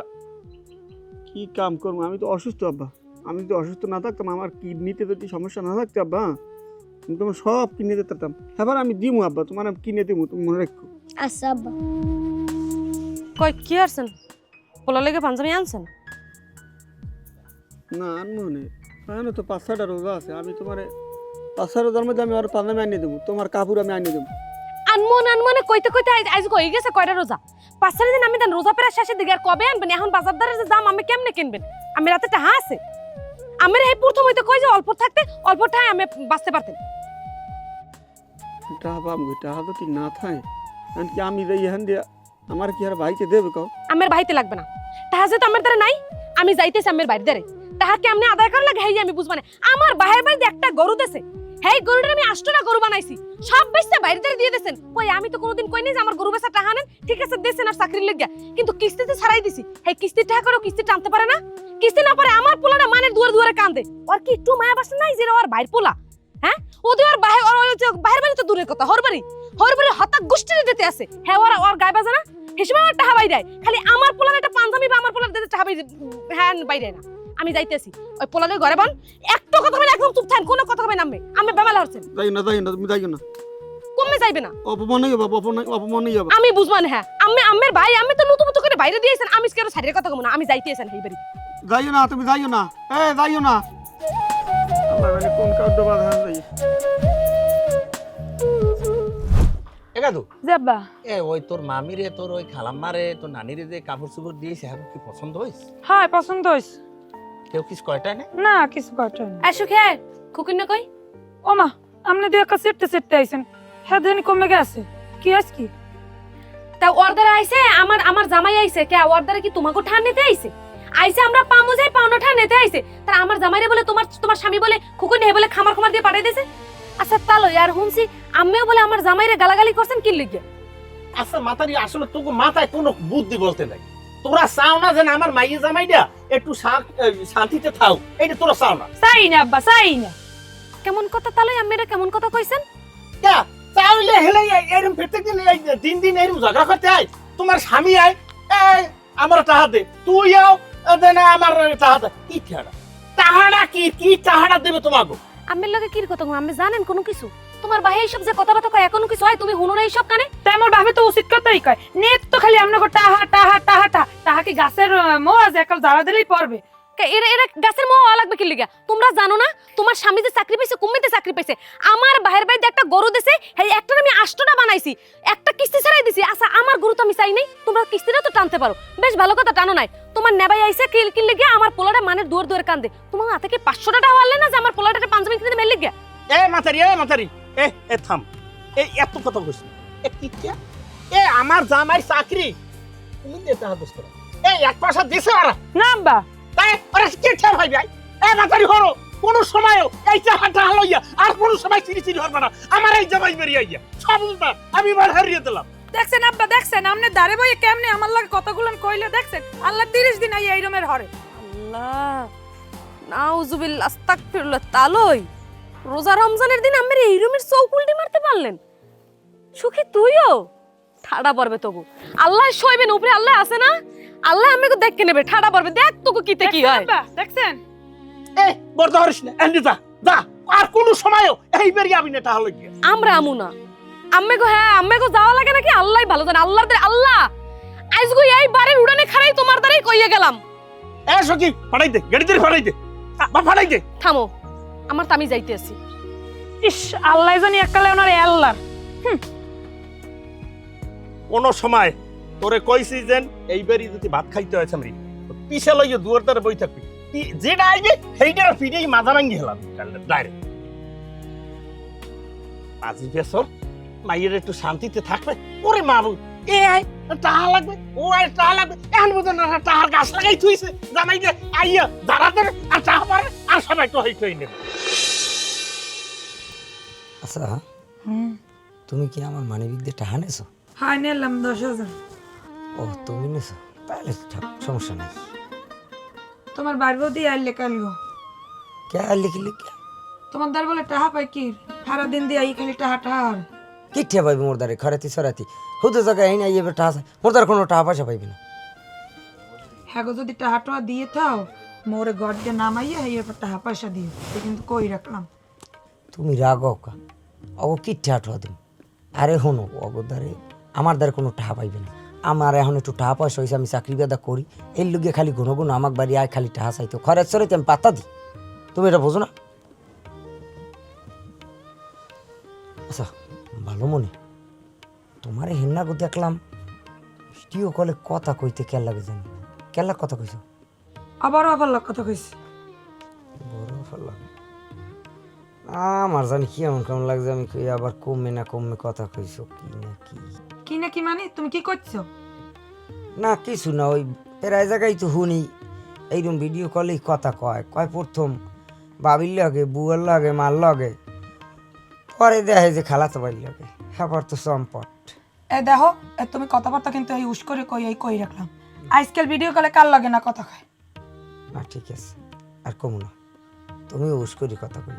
কি কাম করবো, আমি তো অসুস্থ আব্বা। আমি যদি অসুস্থ না থাকতাম, আমার কিডনিতে যদি সমস্যা না থাকতো আব্বা, আমি তোমার সব কিনে দিতাম। এবার আমি দিমু আব্বা, তোমার আমি কিনে দিমু, তুমি মনে রাখো। আচ্ছা আব্বা। কই কি আনছেন? পোলা লেগে পাঞ্জাবি আনছেন? না আনবো না, এখানে তো 5-6টা রোজা আছে। আমি তোমার 5-6 রোজার মধ্যে আমি আর পাঞ্জাবি আনিয়ে দেবো, তোমার কাপড় আমি আনিয়ে দেবো। আনমনে কইতে কইতে আজ হয়ে গেছে কয়টা রোজা 5-6 দিন আমি দেন রোজা পেরা শেষের দিকে আর কবে আনবেন এখন বাজারদারের যে দাম আমি কেমনে কিনবেন আমি রাতে টাহা আছে আমার এই প্রথম হইতে কই যে অল্প থাকতে অল্প টাহায় আমি বাঁচতে পারতেন টাহা পাম গো টাহা যদি না থাকে কি আমি যাই এখান দিয়া আমার কি আর ভাইকে দেবে কও আমার বাড়িতে লাগবে না টাহা যে তো আমার দ্বারা নাই আমি যাইতেছি আমার বাড়ির দ্বারে টাহা কেমনে আদায় করা লাগে হেই আমি বুঝবা না আমার বাহির বাড়িতে একটা গরু দেছে হেই গরুটা আমি 8টা গরু বানাইছি সব বেচতে বাইরে দ্বারে দিয়ে দেছেন কই আমি তো কোনোদিন কই নাই যে আমার গরু বেচা টাহা নেন ঠিক আছে দেছেন আর চাকরির লাগিয়া কিন্তু কিস্তিতে ছাড়াই দিছি হেই কিস্তি টাকা করে কিস্তি টানতে পারে না কিস্তি না পারে আমার পোলাটা মানের দুয়ারে দুয়ারে কান্দে আর কি একটু মায়া বাসে নাই যে ওর বাইর পোলা হ্যাঁ ওদের আর বাইরে বাইরে বাড়ি তো দূরের কথা হর বাড়ি হঠাৎ গোষ্ঠীতে দিতে আছে হ্যাঁ ওর গায়ে বাজে না হিসেবে আমার টাহা বাইরে খালি আমার পোলার একটা পাঞ্জাবি বা আমার পোলার দিতে টাহা বাইরে হ্যাঁ বাইরে না আমি যাইতেছি ওই পোলাদের ঘরে বন একটা কথা বলে একদম চুপ থাকেন কোনো কথা হবে না আমি বেমালা হচ্ছেন যাই না তুমি যাই না কমে যাইবে না অপমানই হবে অপমানই হবে আমি বুঝবান হ্যাঁ আমের ভাই আমি তো নতুন করে বাইরে দিয়েছেন আমি কেন সাইডের কথা কম না আমি যাইতেছেন এই বাড়ি যাইও না তুমি যাইও না যাইও না আমার মানে কোন কাউড বাধা যাই এগাদু যাবা এ ওই তোর মামিরে তোর ওই খালাম্মারে তোর নানিরে যে কাপড় চোপড় দিয়েছে এখন কি পছন্দ হয়েছে হ্যাঁ পছন্দ হইছে কেউ কিছু কয়টা না না কিছু কয়টা না আসো খেয়ে খুকুন না কই ও মা আমনে দিয়ে একটা সেটতে আইছেন হ্যাঁ দেনি কমে গেছে কি আজ কি তা অর্ডার আইছে আমার জামাই আইছে কে অর্ডার কি তোমাকে ঠান নিতে আইছে আইছে আমরা পামু যাই পাওনা ঠান নিতে আইছে তার আমার জামাইরে বলে তোমার স্বামী বলে খুকুন হে বলে খামার দিয়ে পাঠাই দিয়েছে আচ্ছা তালো यार হুনছি আম্মেও বলে আমার জামাইরে গালাগালি করছেন কি লিগে আচ্ছা মাতারি আসলে তোকে মাথায় কোনো বুদ্ধি বলতে নাই তোরা চাও না যে আমার মাইয়ে জামাইটা একটু শান্তিতে থাও এইটা তোরা চাও না চাই না আব্বা চাই না কেমন কথা তালো আম্মেরা কেমন কথা কইছেন তাহলে হেলে এরকম প্রত্যেকদিন দিন এরকম ঝগড়া করতে আয় তোমার স্বামী আয় আমার টাহা দে তুই আও দে না আমার টাহা দে কি টাহাটা কি টাহাটা দেবে তোমাকে আম্মের লগে কি কথা আমি জানেন কোনো কিছু তোমার ভাই এইসব যে কথাবার্তা কয় এখনো কিছু হয় তুমি হুনো না এইসব কানে তাই আমার ভাবে তো উচিত কথাই কয় নেট তো খালি আমনে টাহা কি গাছের মোয়া যে একাল জ্বালা দিলেই পড়বে এরা গাছের মোহ লাগবে কি লিগা তোমরা জানো না তোমার স্বামী যে চাকরি পাইছে কুম্মিতে চাকরি পাইছে আমার ভাইয়ের বাড়িতে একটা গরু দিছে এই একটা আমি 8টা বানাইছি একটা কিস্তি ছাড়াই দিছি আচ্ছা আমার গরু তো আমি চাই নাই তোমরা কিস্তিটা তো টানতে পারো বেশ ভালো কথা টানো নাই তোমার নেবাই আইছে কি লিগে আমার পোলাটা মানে দুয়ার কান্দে তোমার হাতে কি 500 টাকা হওয়ালে না যে আমার পোলাটাকে পাঞ্জাবি কিনে মেল লিগে মাতারি থাম এত কথা কইছ আমার জামাই চাকরি তুমি দিতে হাদস করো এক পয়সা দিছে ওরা না আব্বা তাই ওরা কি ঠের ভাই মাতারি হরো কোন সময় এই চাহাটা লইয়া আর কোন সময় চিরি হরবা না আমার এই জামাই বেরিয়ে আইয়া সব উল্টা আমি বার হারিয়ে দিলাম দেখছেন আব্বা দেখছেন আমনে দাঁড়ে বইয়ে কেমনে আমার লাগে কথাগুলো কইলে দেখছেন আল্লাহ 30 দিন এই রুমের হরে আল্লাহ নাউজুবিল্লাহ আস্তাগফিরুল্লাহ তালই রোজা রমজানের দিন আম্মের এই রুমের চৌকুলটি মারতে পারলেন সুখী তুইও ঠাডা পড়বে তবু আল্লাহ সইবেন উপরে আল্লাহ আছে না আল্লাহ আমাকে দেখকে নেবে ঠাডা পড়বে দেখ তোকে কিতে কি হয় আব্বা দেখছেন বড় হরিস না এন্ডি যা আর কোন সময় এই বেরিয়ে আমি না তাহলে কি আমরা আমু না আম্মেগো যাওয়া লাগে নাকি আল্লাহই ভালো জানে আল্লাহ আজগো এই বারের উড়ানে খাড়াই তোমার দ্বারাই কইয়া গেলাম সখি ফাড়াই দে গাড়ি ধরে ফাড়াই দে ফাড়াই দে থামো আমার তো আমি যাইতে আছি ইস আল্লাহ জানি একালে ওনার আল্লাহ কোন সময় তোরে কইছি যেন এইবারই যদি ভাত খাইতে হয় সামরি পিছে লইয়ে দুয়ার দ্বারা বই থাকবি যেটা আইবে সেইটার ফিরেই মাথা ভাঙ্গি হেলাম ডাইরেক্ট আজি বেসর মাইয়ের একটু শান্তিতে থাকবে ওরে মাবু আয় টাহা লাগবে ও আয় টাহা লাগবে এখন বুঝো না টাহার গাছ লাগাই থুইছে জামাই যে আইয়া দাঁড়াতে আর টাহা পারে আর সবাই তো হই নেবে আচ্ছা তুমি কি আমার মানিবিক দিয়ে টাহা নেছো হ্যাঁ নিলাম 10,000 ও তুমি নেছো তাহলে সমস্যা নাই তোমার বাড়বো দিয়ে আইলে কালিও কে লিখি তোমার দ্বার বলে টাহা পাই কি সারা দিন দিয়ে আই খালি টাহা আর কিঠিয়া পাইবি মোর দ্বারে খরাতি সরাতি হুদে জায়গায় এই নাই এবার টাহা মোর দ্বার কোনো টাহা পয়সা পাইবি না হ্যাঁ যদি টাহা টোয়া দিয়ে থাও মোরে গড় দিয়ে নামাইয়া এরপর টাহা পয়সা দিও কিন্তু কই রাখলাম তুমি রাগ কা অগো কিঠিয়া ঠোয়া দিম আরে হনো অগো দ্বারে আমার দ্বারে কোনো টাহা পাইবে না আমার এখন একটু টাহা পয়সা হয়েছে আমি চাকরি বেদা করি এর লুগে খালি ঘন ঘন আমার বাড়ি আয় খালি টাহা চাইতো খরচ চড়াইতে আমি পাত্তা দিই তুমি এটা বোঝো না আচ্ছা ভালো মনে তোমার হেন্নাগো দেখলাম ভিডিও কলে কথা কইতে কেন লাগে জানি কেলা কথা কইছো আবার কথা কইছি বড় ফেললাম আমার জানি কি এমন কেমন লাগছে আমি কই আবার কমে না কমে কথা কইছো কি না কি মানে তুমি কি করছো না কিছু না ওই প্রায় জায়গায় তো শুনি এইরকম ভিডিও কলেই কথা কয় প্রথম বাবির লাগে বুয়ার লাগে মার লাগে পরে দেখে যে খালাতো বাড়ির লাগে আবার তো সম্পট দেখো তুমি কথাবার্তা কিন্তু এই উস করে কই রাখলাম আজকাল ভিডিও কলে কার লাগে না কথা কয় না ঠিক আছে আর কমু না তুমি উস করি কথা কই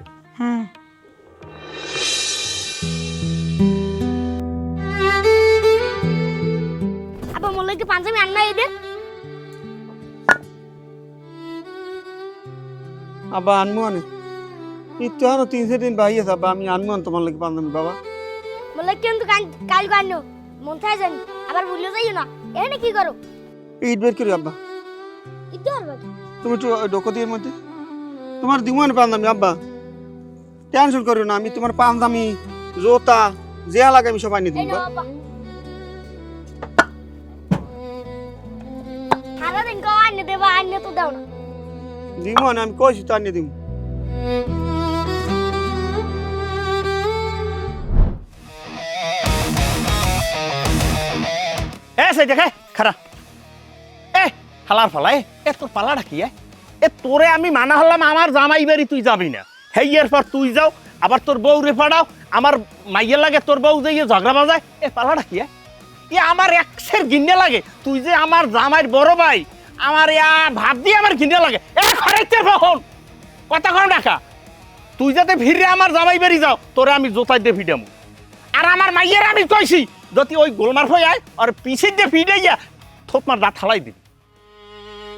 আব্বা মোর কি পাঞ্জাবি আন্না এদে আব্বা আনমু আনে একটু আনো 3-4 দিন বাহি আছে আব্বা আমি আনমু আন তোমার লাগে পাঞ্জাবি বাবা মোর কিন্তু কাল গানো মন থাকে জানি আবার ভুলে যাইও না এখানে কি করো ঈদ বের করি আব্বা ইতো আর তুমি একটু ডোকো দিয়ে মধ্যে তোমার দিওয়ান পাঞ্জাবি আব্বা টেনশন করিও না আমি তোমার পাঞ্জাবি জোতা যা লাগে আমি সব আনি এই দিব নাও আব্বা সারা দিন কো আইনে দেবা আইনে তো দাও না দিওয়ান আমি কইছি তো আনি দিব সেই দেখে খারা হালার ফালা তোর পালাটা কি তোরে আমি মানা হলাম আমার জামাই বাড়ি তুই যাবি না হেইয়ের পর তুই যাও আবার তোর বউ রে পাঠাও আমার মাইয়ের লাগে তোর বউ যাইয়ে ঝগড়া বাজায় পালাটা কি আমার একশের গিন্নে লাগে তুই যে আমার জামাইয়ের বড় ভাই আমার ভাব দিয়ে আমার গিন্নে লাগে খরাইতে কখন কথা কম ডাকা তুই যাতে ভিড়ে আমার জামাই বাড়ি যাও তোরে আমি জোতাই দিয়ে ভিড়ামু আর আমার মাইয়ের আমি কইছি যদি ওই গোলমার হয়ে আয় আর পিছিয়ে দিয়ে ফিরে গিয়া থোপ মার দাঁত হালাই দিবি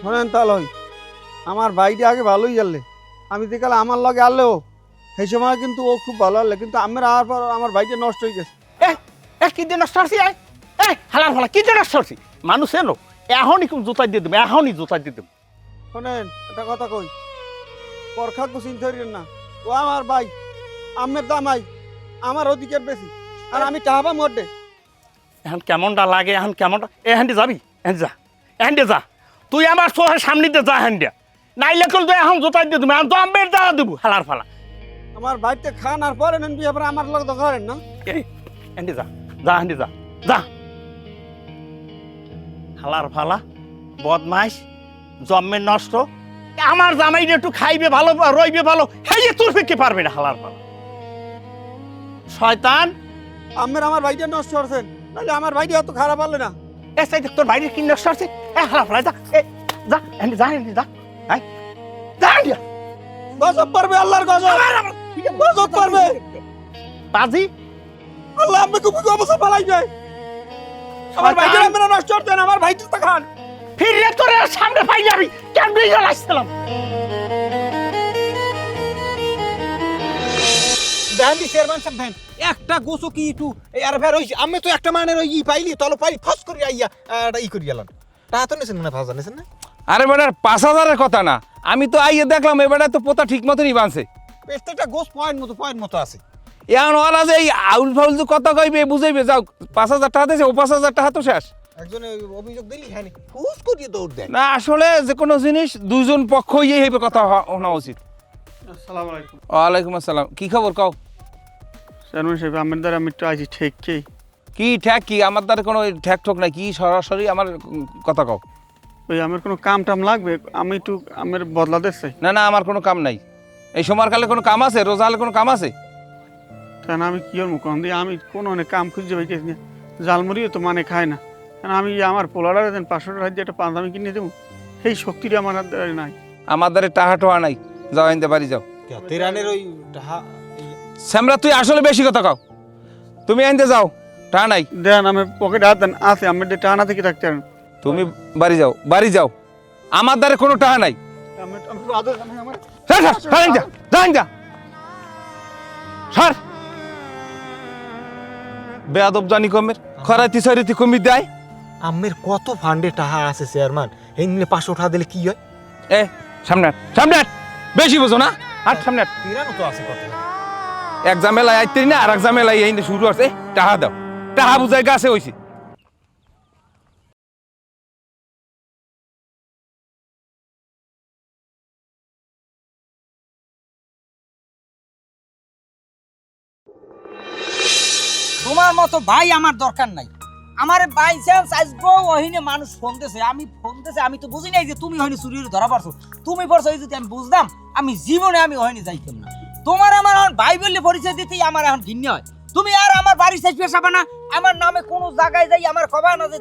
শোনেন তাহলে আমার ভাইটি আগে ভালোই গেলে আমি দেখালে আমার লগে আনলেও সেই সময় কিন্তু ও খুব ভালো হলে কিন্তু আমার আর পর আমার ভাইটা নষ্ট হয়ে গেছে কি দিয়ে নষ্ট হচ্ছি হালার ফালা কি দিয়ে নষ্ট হচ্ছি মানুষ এনো এখনই খুব জোতাই দিয়ে দেবো এখনই জোতাই দিয়ে দেবো শোনেন একটা কথা কই পরখাকে চিন্তা করেন না ও আমার ভাই আমের দামাই আমার অধিকার বেশি আর আমি টাহাবা মরডে এখন কেমনটা লাগে এখন কেমনটা এখানটি যাবি এখানটি যা তুই আমার চোখের সামনে দিয়ে যা হ্যান্ডে নাইলে কল তো এখন জোতাই দিয়ে দেবো এখন তো আমের দাওয়া দেবো হালার ফালা আমার ভাইতে খান আর পরে নেন বিয়ে পরে আমার লোক তো করেন না এখানটি যা যা হ্যান্ডি যা যা হালার ফালা বদমাইশ জন্মের নষ্ট আমার জামাইটা একটু খাইবে ভালো রইবে ভালো হেয়ে তোর ফিরতে পারবে না হালার ফালা শয়তান আমার ভাইটা নষ্ট করছেন নাহলে আমার ভাইটা অত খারাপ পারলে না সাই তোর বাইরে কি নষ্ট আছে হালা ফালা যা যা এন্ডি যা এন্ডি যা যা এন্ডি গজব পারবে আল্লাহর গজব গজব পারবে পাজি আল্লাহ আমি খুব অবস্থা পালাই যায় আমার ভাইটা আমরা নষ্ট করতেন আমার ভাইটা তো খান ফিরে তোর সামনে পাই যাবি কেন দিয়ে আসছিলাম দাঁড়ি চেয়ারম্যান সাহেব দেন একটা গোসো কি একটু আর ফের হইছে আমি তো একটা মানের ওই পাইলি তলো পাইলি ফস করে আইয়া করি গেলাম তা তো নেছেন না ফাজা নেছেন না আরে বেটার 5,000-এর কথা না আমি তো আইয়ে দেখলাম এবারে তো পোতা ঠিক মতনই বানছে প্রত্যেকটা গোস পয়েন্ট মতো আছে এখন ওরা যে এই আউল ফাউল যে কথা কইবে বুঝাইবে যাও 5,000 টাকা দিয়েছে ও 5,000 টাকা তো শেষ একজনে অভিযোগ দিলি হ্যাঁ হুস করিয়ে দৌড় দেয় না আসলে যে কোনো জিনিস দুইজন পক্ষ হইয়ে হইবে কথা শোনা উচিত আসসালামু আলাইকুম ওয়ালাইকুম আসসালাম কি খবর কও চেয়ারম্যান সাহেব আমার দ্বারা আমি একটু আছি ঠিক কি ঠেক কি আমার দ্বারা কোনো ঠেক ঠোক নাই কি সরাসরি আমার কথা কও ওই আমার কোনো কাম টাম লাগবে আমি একটু আমার বদলা দিচ্ছি না না আমার কোনো কাম নাই এই সময়কালে কোনো কাম আছে রোজা হলে কোনো কাম আছে কেন আমি কি করবো কম দিয়ে আমি কোনো অনেক কাম খুঁজে পাইতেছি না জালমুড়িও তো মানে খায় না কেন আমি আমার পোলাটা দেন 500 টাকা দিয়ে একটা পাঞ্জাবি কিনে দেবো সেই শক্তিটা আমার হাতে নাই আমার দ্বারা টাকা টোয়া নাই যাও এনতে বাড়ি যাও তেরানের ওই শ্যামরা তুই আসলে বেশি কথা কও তুমি এনতে যাও টাকা নাই দেন আমার পকেটে হাত দেন আছে আমার টানা থেকে থাকতে পারেন তুমি বাড়ি যাও আমার দ্বারা কোনো টাকা নাই সর বেয়াদব জানি কমের খরাইতি সরিতি কমি দেয় আমের কত ফান্ডে টাকা আছে চেয়ারম্যান এই নিলে 500 টাকা দিলে কি হয় সামনে বেশি বুঝো না আর সামনে তেরানো তো আছে কত এক জামেলায় আইতে না আর এক জামেলায় এই শুরু আছে টাকা দাও টাহা বুঝাই গাছে হইছে। তোমার মতো ভাই আমার দরকার নাই। আমার বাই চান্স আজকেও ওহিনে মানুষ ফোন দিছে, আমি তো বুঝি নাই যে তুমি ওহিনে চুরির ধরা পড়ছো। তুমি পড়ছো, এই যদি আমি বুঝতাম আমি জীবনে আমি ওহিনে যাইতাম না। তোমার আমার এখন ভাই বললে পরিচয় দিতেই আমার এখন ঘৃণা হয়। তুমি আর আমার বাড়ির সাইড পেছাবে না, আমার নামে কোনো জায়গায় যাই আমার খবর না যে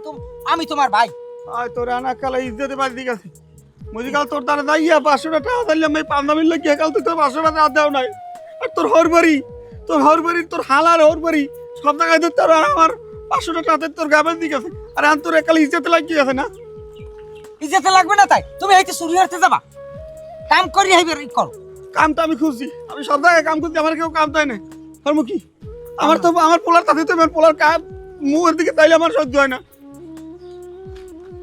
আমি তোমার ভাই। আয় তোর আনা কালা ইজ্জতে বাড়ি দিকে আছে মুজিকাল তোর দ্বারা যাইয়া 500 টাকা দিলাম এই পান্দামির লাগিয়ে কাল তুই তোর 500 টাকা দেও নাই। আর তোর হরবাড়ি তোর হালার হরবাড়ি সব জায়গায় তোর আর আমার 500 টাকা তোর গাবের দিকে আছে। আর আন তোর একাল ইজ্জতে লাগিয়ে আছে না? ইজ্জতে লাগবে না তাই তুমি হয়তো চুরি হতে যাবা, কাম করি হইবে করো। কামটা আমি খুঁজছি, আমি সব জায়গায় কাম করছি, আমার কেউ কাম দেয় না। কি আমার তো আমার পোলার তাতে তো পোলার কাম মুখের দিকে তাইলে আমার সহ্য হয় না।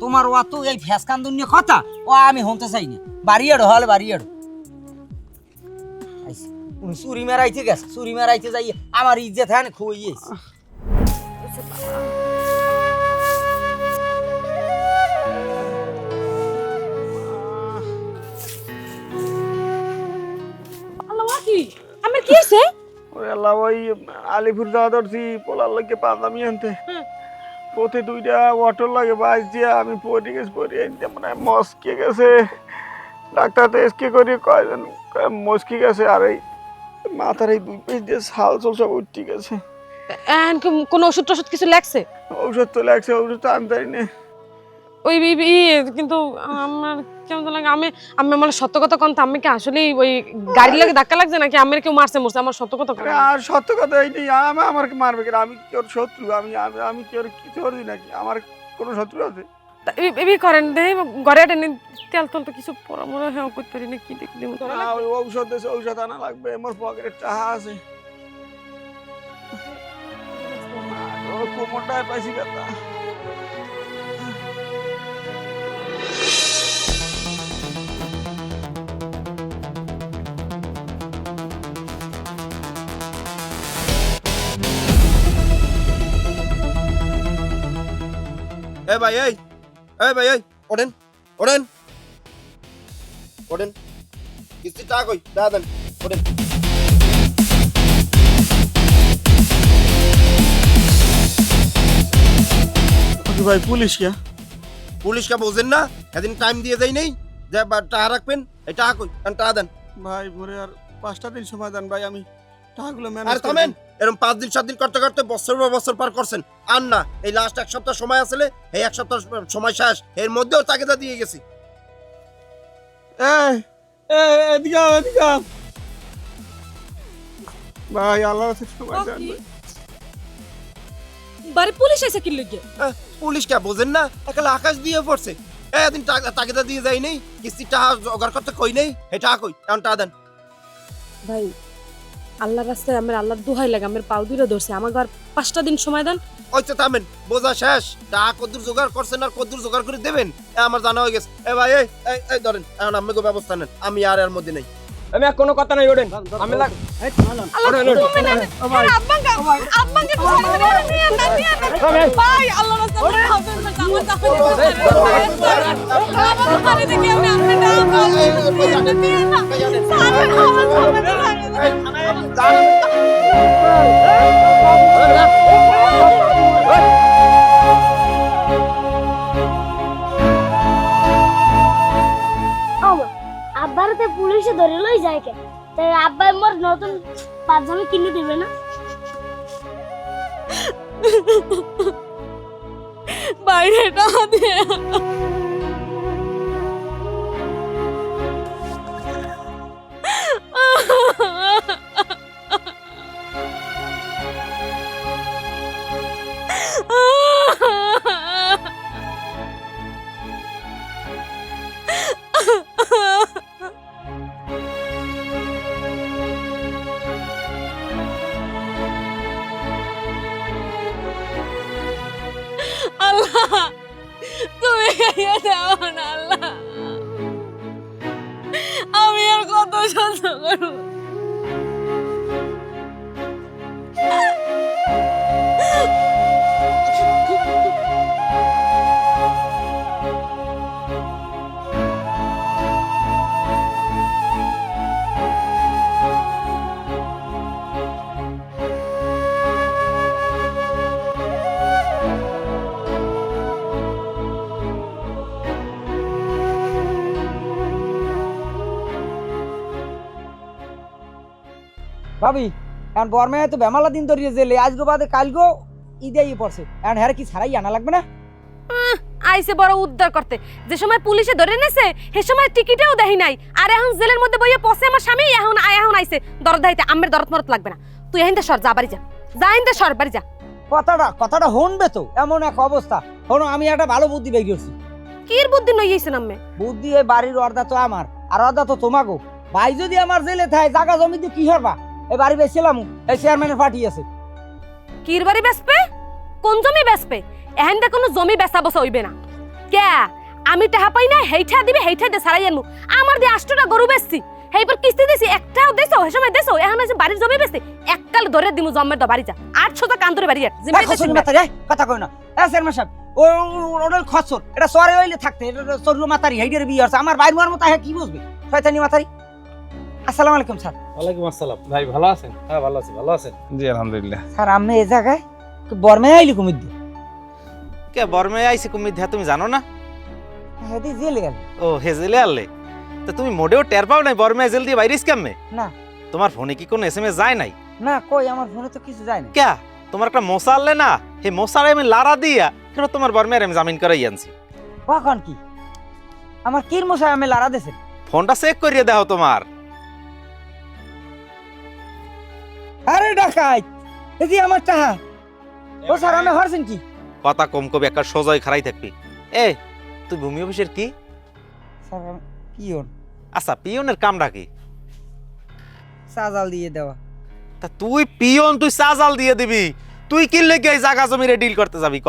তোমার অত এই ফ্যাসকান দুনিয়া কথা ও আমি হতে চাই না। বাড়িয়াড়ো হলে বাড়িয়াড়ো তুমি চুরি মেরাইতে গেছে, চুরি মেরাইতে যাই আমার ইজ্জত হ্যাঁ খুইয়েছে। আমার কি হয়েছে? ওরে আল্লাহ, ওই আলিপুর যাওয়া ধরছি পোলার লাগে পান্দামি আনতে। পথে 2টা অটো লাগে বাস দিয়া আমি পড়ে গেছি মানে মস্কে গেছে। ডাক্তার তো এসকে করি কয়জন মস্কি গেছে। আর এই মাথার এই 2 পিস দিয়ে ছাল সব উঠে গেছে। কোন ওষুধ টষুধ কিছু লাগছে? ঔষধ তো লাগছে, ঔষধ তো আনতে না। ওই কিন্তু আমার কেমন লাগে, আমি মানে সত্য কথা কোন আমি কি আসলে ওই গাড়ি লাগে ধাক্কা লাগছে নাকি আমার কেউ মারছে আমার সত্য কথা। আর সত্য কথা এইটাই, আমাকে মারবে কেন? আমি কি ওর শত্রু? আমি কি ওর কিছু করছি নাকি? আমার কোনো শত্রু আছে? করেন ঘরে তেল তল তো কিছু পরামর্শ হ্যাঁ করতে পারি না। কি দেখি ওই ঔষধ দেশে ঔষধ আনা লাগবে, আমার পকেটে টাকা আছে। কোমরটায় পাইছি ব্যথা। এই ভাই ওঠেন কিস্তি টাকা কই দাদা ওঠেন। ভাই পুলিশ কে? পুলিশকে বোঝেন না? সেদিন টাইম দিয়ে যাই নেই যে টাকা রাখবেন, এই টাকা কই টাকা দেন। ভাই ভোরে আর 5টা দিন সময় দেন ভাই, আমি টাকাগুলো ম্যানেজ আর থামেন, এরকম 5 দিন 7 দিন করতে করতে বছর পর বছর পার করছেন। আর না, এই লাস্ট 1 সপ্তাহ সময় আসলে এই 1 সপ্তাহ সময় শেষ, এর মধ্যেও তাগিদা দিয়ে গেছি। এদিকে ভাই আল্লাহ সময় দেন ভাই। বাড়ি পুলিশ এসে কি লাগে? পুলিশকে বোঝেন না? একালে আকাশ দিয়ে পড়ছে। এদিন তাগিদা দিয়ে যাই নেই, কিস্তি টাকা জোগাড় করতে কই নেই, এই টাকা কই এখন টাকা দেন। ভাই আল্লাহর রাস্তায় আমার আল্লাহর দোহাই লাগে, আমার পাও দুইটা ধরছে, আমাকে আর 5টা দিন সময় দেন। ওই তো থামেন, বোঝা শেষ। টাকা কদ্দুর জোগাড় করছেন আর কদ্দুর জোগাড় করে দেবেন আমার জানা হয়ে গেছে। ভাই এই ধরেন, এখন আমাকে ব্যবস্থা নেন, আমি আর এর মধ্যে নেই। আমি কোনো কথা নাই ওঠেন। আমি লাগ ভাই আল্লাহর রাস্তায় আব্বার তো পুলিশে ধরে লই যায় কে? তাই আব্বা মোর নতুন পাঞ্জাবি কিনে দিবে না? বাইরে টাকা দিয়ে আল্লাহ তুমি দাও না আল্লাহ, আমি আর কত সহ্য করব? ভাবি এখন বর্মে তো বেমালা দিন ধরিয়ে জেলে আজগো বাদে কালগো ঈদেই পড়ছে এখন হ্যাঁ কি ছাড়াই আনা লাগবে না? আইসে বড় উদ্ধার করতে, যে সময় পুলিশে ধরে নেছে সে সময় টিকিটেও দেই নাই, আর এখন জেলের মধ্যে বইয়ে পড়ছে আমার স্বামী, এখন আইসে দরদ দাইতে আমের দরদ মরত লাগবে না। তুই এহিন্দে সর, যা বাড়ি যা, যা এহিন্দে সর বাড়ি যা। কথাটা হনবে তো, এমন এক অবস্থা। হনো আমি একটা ভালো বুদ্ধি বের করছি। কির বুদ্ধি লইয়েছেন আম্মে? বুদ্ধি এই বাড়ির অর্ধা তো আমার আর অর্ধা তো তোমাগো। ভাই যদি আমার জেলে থাকে জায়গা জমি দিয়ে কি হরবা? এই বাড়ি বেচছিলাম, এই চেয়ারম্যানের পার্টি আছে। কির বাড়ি বেচবে? কোন জমি বেচবে? এহেন্দে কোনো জমি বেচা বসা হইবে না। কে আমি টাকা পাই না, হেইঠা দিবে, হেইঠা দে সারাই আনমু। আমার দিয়ে 8টা গরু বেচছি, হেইবার কিস্তি দিছি, একটাও দেছো, হে সময় দেছো, এখন এসে বাড়ির জমি বেচছি, এককাল ধরে দিমু জম্মের দা বাড়ি যা। 800 টাকা কান্দরে বাড়ি যা। কথা কই না চেয়ারম্যান সাহেব, ওর খসর এটা সরে হইলে থাকতে, এটা সরু মাতারি হেইডের বিয়ে আছে। আমার বাইর মার মতো কি বুঝবে শয়তানি মাতারি। আসসালামু আলাইকুম স্যার। ওয়ালাইকুম আসসালাম। ভাই ভালো আছেন? হ্যাঁ ভালো আছি, ভালো আছেন? জি আলহামদুলিল্লাহ। স্যার আমি এই জায়গায় বর্মে আইলি কুমির দি কে বর্মে আইছে কুমির দেখা তুমি জানো না? হেদি জেলে গেল। ও হেজেলে আনলে তো তুমি মোটেও টের পাও নাই বর্মে জেল দিয়ে বাইরিস কেমনে? না। তোমার ফোনে কি কোনো এসএমএস যায় নাই? না কই আমার ফোনে তো কিছু যায় না। কে তোমার একটা মশা আনলে না, হে মশারে আমি লারা দিয়া কেন তোমার বর্মের আমি জামিন করাই আনছি। কখন কি আমার কির মশাই আমি লারা দেছে? ফোনটা চেক করিয়ে দাও তোমার। আরে ডাকাই এদি আমার টাকা। ও স্যার আমি হারছেন কি? কথা কম কবি একটা সোজাই খারাই থাকবি। এ তুই ভূমি অফিসের কি? স্যার আমি পিয়ন। আচ্ছা পিয়নের কামটা কি? সাজাল দিয়ে দেওয়া। তা তুই পিয়ন, তুই সাজাল দিয়ে দিবি? তুই কি লেগে এই জায়গা জমিরে ডিল করতে যাবি ক?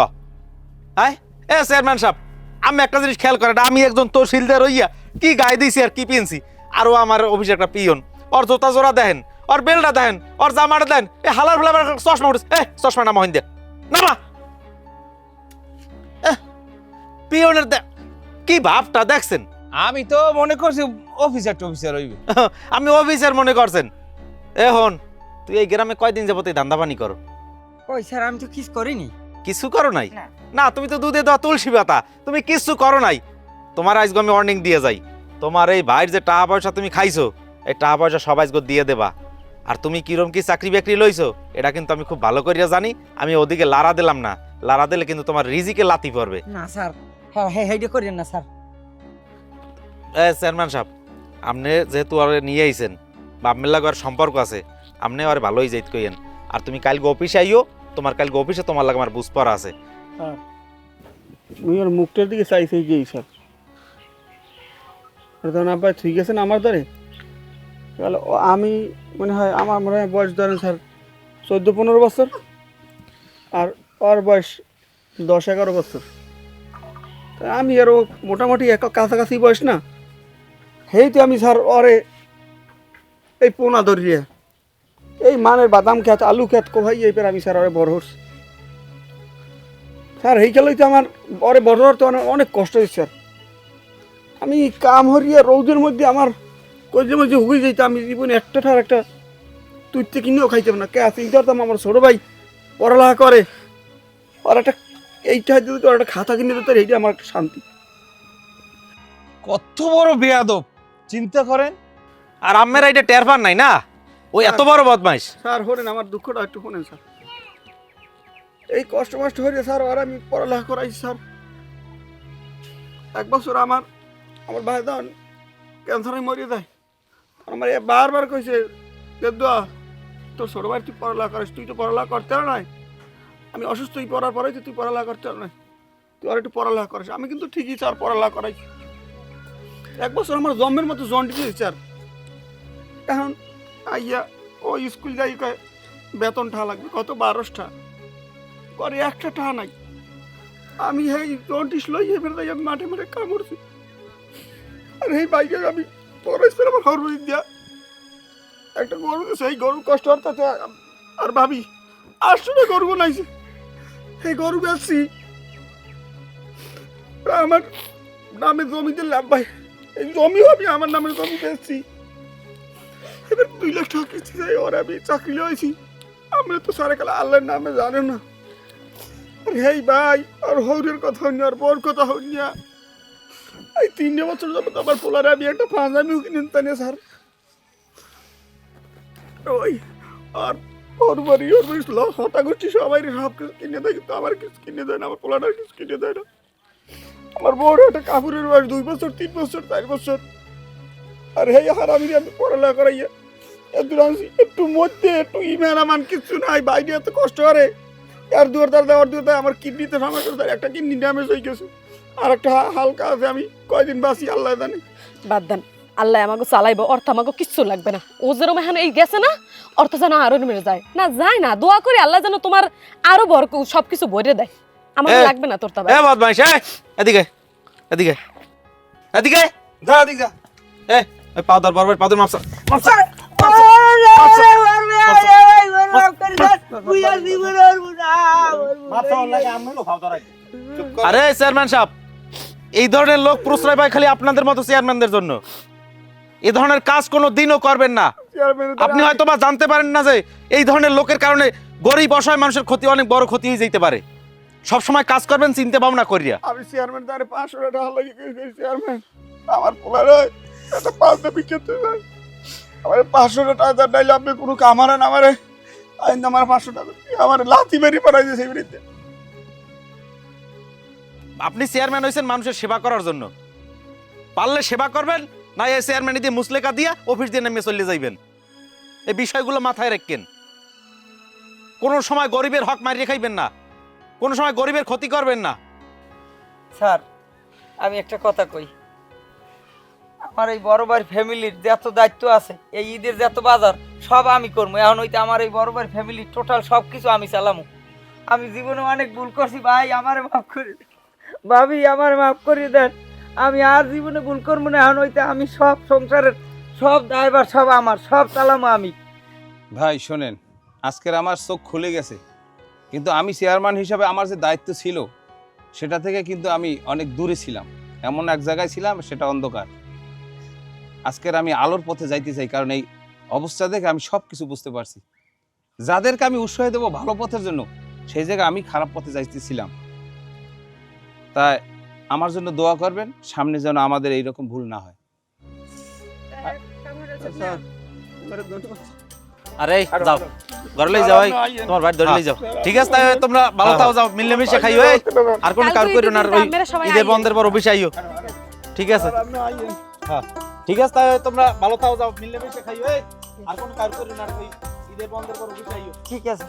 হ্যাঁ এ চেয়ারম্যান সাহেব, আমি একটা জিনিস খেয়াল করে, আমি একজন তহসিলদার হইয়া কি গায়ে দিয়েছি আর কি পিনছি, আরও আমার অফিসে একটা পিয়ন, ওর জোতা জোড়া দেখেন, ওর বেলটা দেখেন, ওর জামাটা দেন, এ হালার ফেলার চশমা উঠেছে, এ চশমা না মহিন দে নামা। পিয়নের কি ভাবটা দেখছেন? আমি তো মনে করছি অফিসার হইবে। আমি অফিসার মনে করছেন? এখন তুই এই গ্রামে কয়দিন যাবত এই ধান্দা পানি করো? কই স্যার আমি তো কিছু করিনি। কিছু করো নাই? না। না তুমি তো দুধে দেওয়া তুলসী পাতা, তুমি কিছু করো নাই। তোমার আজকে আমি ওয়ার্নিং দিয়ে যাই, তোমার এই ভাইয়ের যে টাকা পয়সা তুমি খাইছো, এই টাকা পয়সা সবাই আজকে দিয়ে দেবা। আর তুমি কিরম কি চাকরি বাকরি লইছো এটা কিন্তু আমি খুব ভালো করিয়া জানি। আমি ওদিকে লারা দিলাম না, লারা দিলে কিন্তু তোমার রিজিকে লাতি পড়বে। না স্যার, হ্যাঁ হেইডে করেন না স্যার। চেয়ারম্যান সাহেব, আপনি যেহেতু আর নিয়ে আইছেন বা আপনার লাগে আর সম্পর্ক আছে, আপনি আর ভালোই যাইত কইেন। আর তুমি কালকে অফিসে আইও, তোমার কালকে অফিসে তোমার লাগে আমার বুঝ পড়া আছে। মুই ওর মুখটার দিকে চাইছি গিয়ে স্যার, ধরেন আব্বা ঠিক আছে না আমার ধরে। আমি মনে হয় আমার মনে হয় বয়স ধরেন স্যার 14-15 বছর, আর ওর বয়স 10-11 বছর। আমি আরও মোটামুটি এক কাছাকাছি বয়স না, হেই তো আমি স্যার ওরে এই পোনা ধরিয়ে এই মানের বাদাম খেত আলু খেত কোভাই এই পের আমি স্যার ওরে বড় হচ্ছি স্যার। এই খেলেই তো আমার ওরে বড় হওয়ার তো অনেক কষ্ট হয়েছে স্যার। আমি কাম হরিয়ে রৌদের মধ্যে আমার কজে মধ্যে হুই যেত, আমি জীবনে একটা ঠার একটা তুইতে কিনেও খাইতাম না। কে আছে ধরতাম আমার ছোটো ভাই পড়ালেখা করে, আর একটা এইটা দিতে একটা খাতা কিনে দিত, এইটা আমার একটা শান্তি। কত বড় বেয়াদব চিন্তা করেন। আর আম্মের এটা টের পান নাই না, ওই এত বড় বদমাইশ। স্যার শোনেন আমার দুঃখটা একটু শোনেন স্যার। এই কষ্ট মষ্ট হয়ে স্যার আর আমি পড়ালেখা করাইছি স্যার। 1 বছর আমার ভাই দান ক্যান্সারে মরিয়ে দেয়। আমার বারবার কইছে দেদুয়া তোর ছোট ভাই তুই পড়ালেখা করিস, তুই তো পড়ালেখা করতে পারো নাই। আমি অসুস্থ হয়ে পড়ার পরেই তুই পড়ালেখা করতে পারো নাই, তুই আর একটু পড়ালেখা করিস। আমি কিন্তু ঠিকই স্যার পড়ালেখা করাই। 1 বছর আমার জন্মের মতো জন্টি দিয়েছে স্যার। এখন আইয়া ও স্কুল যাই কয় বেতন ঠা লাগবে কত 12টা করে, একটা ঠা নাই। আমি এই জন্টিস লই এবার যাই আমি মাঠে মাঠে কামড়ছি। আর এই বাইকে আমি পড়াইছি আমার হরু দিয়া একটা গরু, সেই গরু কষ্ট হতে আর ভাবি 800 গরু বানাইছে, এই গরু বেচছি আমার নামে জমিতে লাভ ভাই। এই জমিও আমি আমার নামে জমি বেচছি, এবার 2 লাখ টাকা কিস্তি চাই। ওর আমি চাকরি লইছি, আমরা তো সারা কালে আল্লাহর নামে জানে না। আর হেই ভাই আর হৌরের কথা হইনি, আর বর কথা হইনি। এই 3 বছর যাবত আমার পোলারে আমি একটা পাঞ্জাবি কিনে নিতে স্যার। ওই আর ওর বাড়ি হতা করছি সবাই সব কিছু কিনে দেয়, কিন্তু আমার কিছু কিনে দেয় না, আমার পোলাটার কিছু কিনে দেয় না। আমার বড় একটা কাপড়ের বয়স 2 বছর 3 বছর 4 বছর, আর হে হারামি আমি পড়ালেখা করাইয়া একটু মধ্যে একটু ইমান আমান কিছু নাই, বাইরে এত কষ্ট করে আর দুয়ার দেওয়ার আমার কিডনিতে সমস্যা, একটা কিডনি ড্যামেজ হয়ে গেছে, আর একটা হালকা আছে, আমি কয়দিন বাঁচি আল্লাহ জানে। বাদ দেন, আল্লাহ আমাকে চালাইবো, অর্থ আমাকে কিচ্ছু লাগবে না। ও যেরকম এখন এই গেছে না, অর্থ যেন আরো মেরে যায় না, যায় না। দোয়া করি আল্লাহ যেন তোমার আরো বড় সবকিছু ভরে দেয়। আমার লাগবে না তোর তাবা। বদমাইশ, এদিকে এদিকে এদিকে যা দিক যা। ওই পাউদার বরবার পাউদার মাপসা আরে চেয়ারম্যান সাহেব, এই ধরনের লোক প্রশ্রয় পায় খালি আপনাদের মতো চেয়ারম্যানদের জন্য। এই ধরনের কাজ কোনো দিনও করবেন না। আপনি হয়তো বা জানতে পারেন না যে এই ধরনের লোকের কারণে গরিব অসহায় মানুষের ক্ষতি, অনেক বড় ক্ষতি হয়ে যেতে পারে। সব সময় কাজ করবেন চিন্তা ভাবনা করিয়া। আমি চেয়ারম্যান তারে 500 টাকা লাগি চেয়ারম্যান, আমার পোলারে একটা পাঁচটা বিকেতে যায়, আমার 500 টাকা দিলে আপনি কোনো কামারা না, আমারে আইন আমার 500 টাকা আমার লাথি মেরি পড়াই দিয়েছে বিরিতে। আপনি চেয়ারম্যান হয়েছেন মানুষের সেবা করার জন্য, পারলে সেবা করবেন, না এই চেয়ারম্যান দিয়ে মুসলেকা দিয়া অফিস দিয়ে নেমে চলে যাইবেন। এই বিষয়গুলো মাথায় রাখেন। কোনো সময় গরিবের হক মারিয়ে খাইবেন না, কোনো সময় গরিবের ক্ষতি করবেন না। স্যার আমি একটা কথা কই, আমার এই বড় ভাইয়ের ফ্যামিলির যত দায়িত্ব আছে, এই ঈদের যত বাজার সব আমি করবো। এখন হইতে আমার এই বড় ভাইয়ের ফ্যামিলির টোটাল সব কিছু আমি চালামু। আমি জীবনে অনেক ভুল করছি ভাই, আমারে মাফ করে দেন। ভাবি আমার মাফ করে দেন, আমি আর জীবনে ভুল করবো না। এখন হইতে আমি সব সংসারের সব দায়ভার সব আমার, সব চালামু আমি। ভাই শোনেন, আজকের আমার চোখ খুলে গেছে, কিন্তু আমি চেয়ারম্যান হিসাবে আমার যে দায়িত্ব ছিল সেটা থেকে কিন্তু আমি অনেক দূরে ছিলাম, এমন এক জায়গায় ছিলাম সেটা অন্ধকার। আজকের আমি আলোর পথে যাইতে চাই, কারণ এই অবস্থা দেখে আমি সব কিছু বুঝতে পারছি। যাদেরকে আমি উৎসাহ দেবো ভালো পথের জন্য, সেই জায়গায় আমি খারাপ পথে যাইতেছিলাম। তাই আমার জন্য দোয়া করবেন, সামনে যেন আমাদের এইরকম ভুল না হয়। আরে যাও ঘরে লই যাও, তোমার ভাই ধরে লই যাও। ঠিক আছে, তাই তোমরা ভালো থাও, যাও মিলেমিশে খাইও। আর কোনো কাজ করিও না, ওই ঈদের বন্ধের পর অফিসে আইও। ঠিক আছে, হ্যাঁ ঠিক আছে, তাই তোমরা ভালো থাও, যাও মিলেমিশে খাইও। আর কোনো কাজ করিও না, ওই ঈদের বন্ধের পর অফিসে আইও। ঠিক আছে।